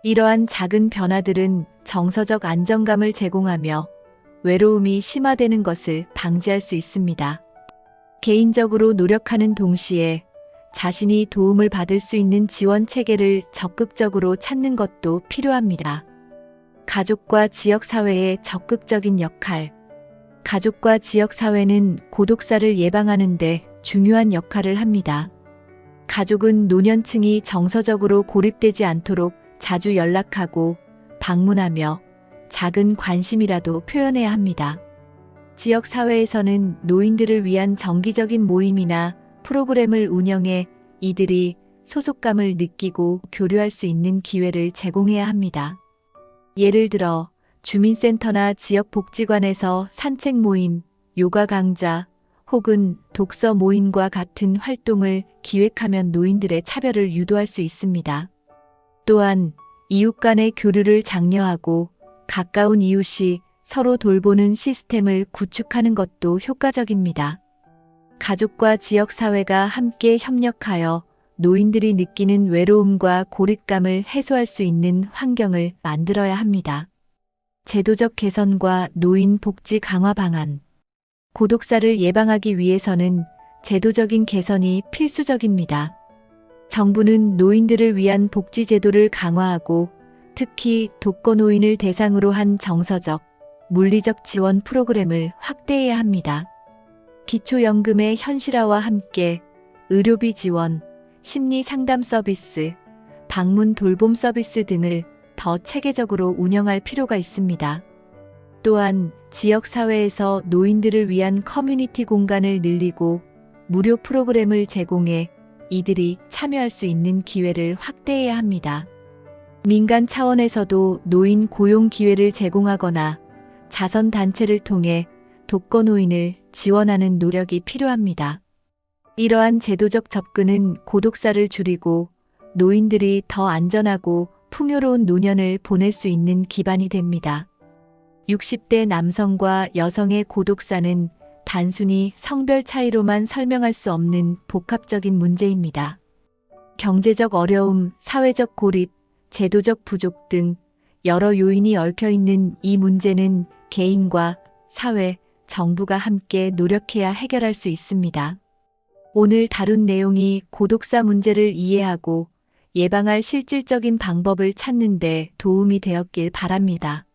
이러한 작은 변화들은 정서적 안정감을 제공하며 외로움이 심화되는 것을 방지할 수 있습니다. 개인적으로 노력하는 동시에 자신이 도움을 받을 수 있는 지원 체계를 적극적으로 찾는 것도 필요합니다. 가족과 지역사회의 적극적인 역할. 가족과 지역사회는 고독사를 예방하는 데 중요한 역할을 합니다. 가족은 노년층이 정서적으로 고립되지 않도록 자주 연락하고 방문하며 작은 관심이라도 표현해야 합니다. 지역 사회에서는 노인들을 위한 정기적인 모임이나 프로그램을 운영해 이들이 소속감을 느끼고 교류할 수 있는 기회를 제공해야 합니다. 예를 들어 주민센터나 지역복지관에서 산책 모임, 요가 강좌, 혹은 독서 모임과 같은 활동을 기획하면 노인들의 차별을 유도할 수 있습니다. 또한 이웃 간의 교류를 장려하고 가까운 이웃이 서로 돌보는 시스템을 구축하는 것도 효과적입니다. 가족과 지역사회가 함께 협력하여 노인들이 느끼는 외로움과 고립감을 해소할 수 있는 환경을 만들어야 합니다. 제도적 개선과 노인 복지 강화 방안. 고독사를 예방하기 위해서는 제도적인 개선이 필수적입니다. 정부는 노인들을 위한 복지 제도를 강화하고 특히 독거노인을 대상으로 한 정서적, 물리적 지원 프로그램을 확대해야 합니다. 기초연금의 현실화와 함께 의료비 지원, 심리 상담 서비스, 방문 돌봄 서비스 등을 더 체계적으로 운영할 필요가 있습니다. 또한 지역사회에서 노인들을 위한 커뮤니티 공간을 늘리고 무료 프로그램을 제공해 이들이 참여할 수 있는 기회를 확대해야 합니다. 민간 차원에서도 노인 고용 기회를 제공하거나 자선단체를 통해 독거노인을 지원하는 노력이 필요합니다. 이러한 제도적 접근은 고독사를 줄이고 노인들이 더 안전하고 풍요로운 노년을 보낼 수 있는 기반이 됩니다. 60대 남성과 여성의 고독사는 단순히 성별 차이로만 설명할 수 없는 복합적인 문제입니다. 경제적 어려움, 사회적 고립, 제도적 부족 등 여러 요인이 얽혀 있는 이 문제는 개인과 사회, 정부가 함께 노력해야 해결할 수 있습니다. 오늘 다룬 내용이 고독사 문제를 이해하고 예방할 실질적인 방법을 찾는 데 도움이 되었길 바랍니다.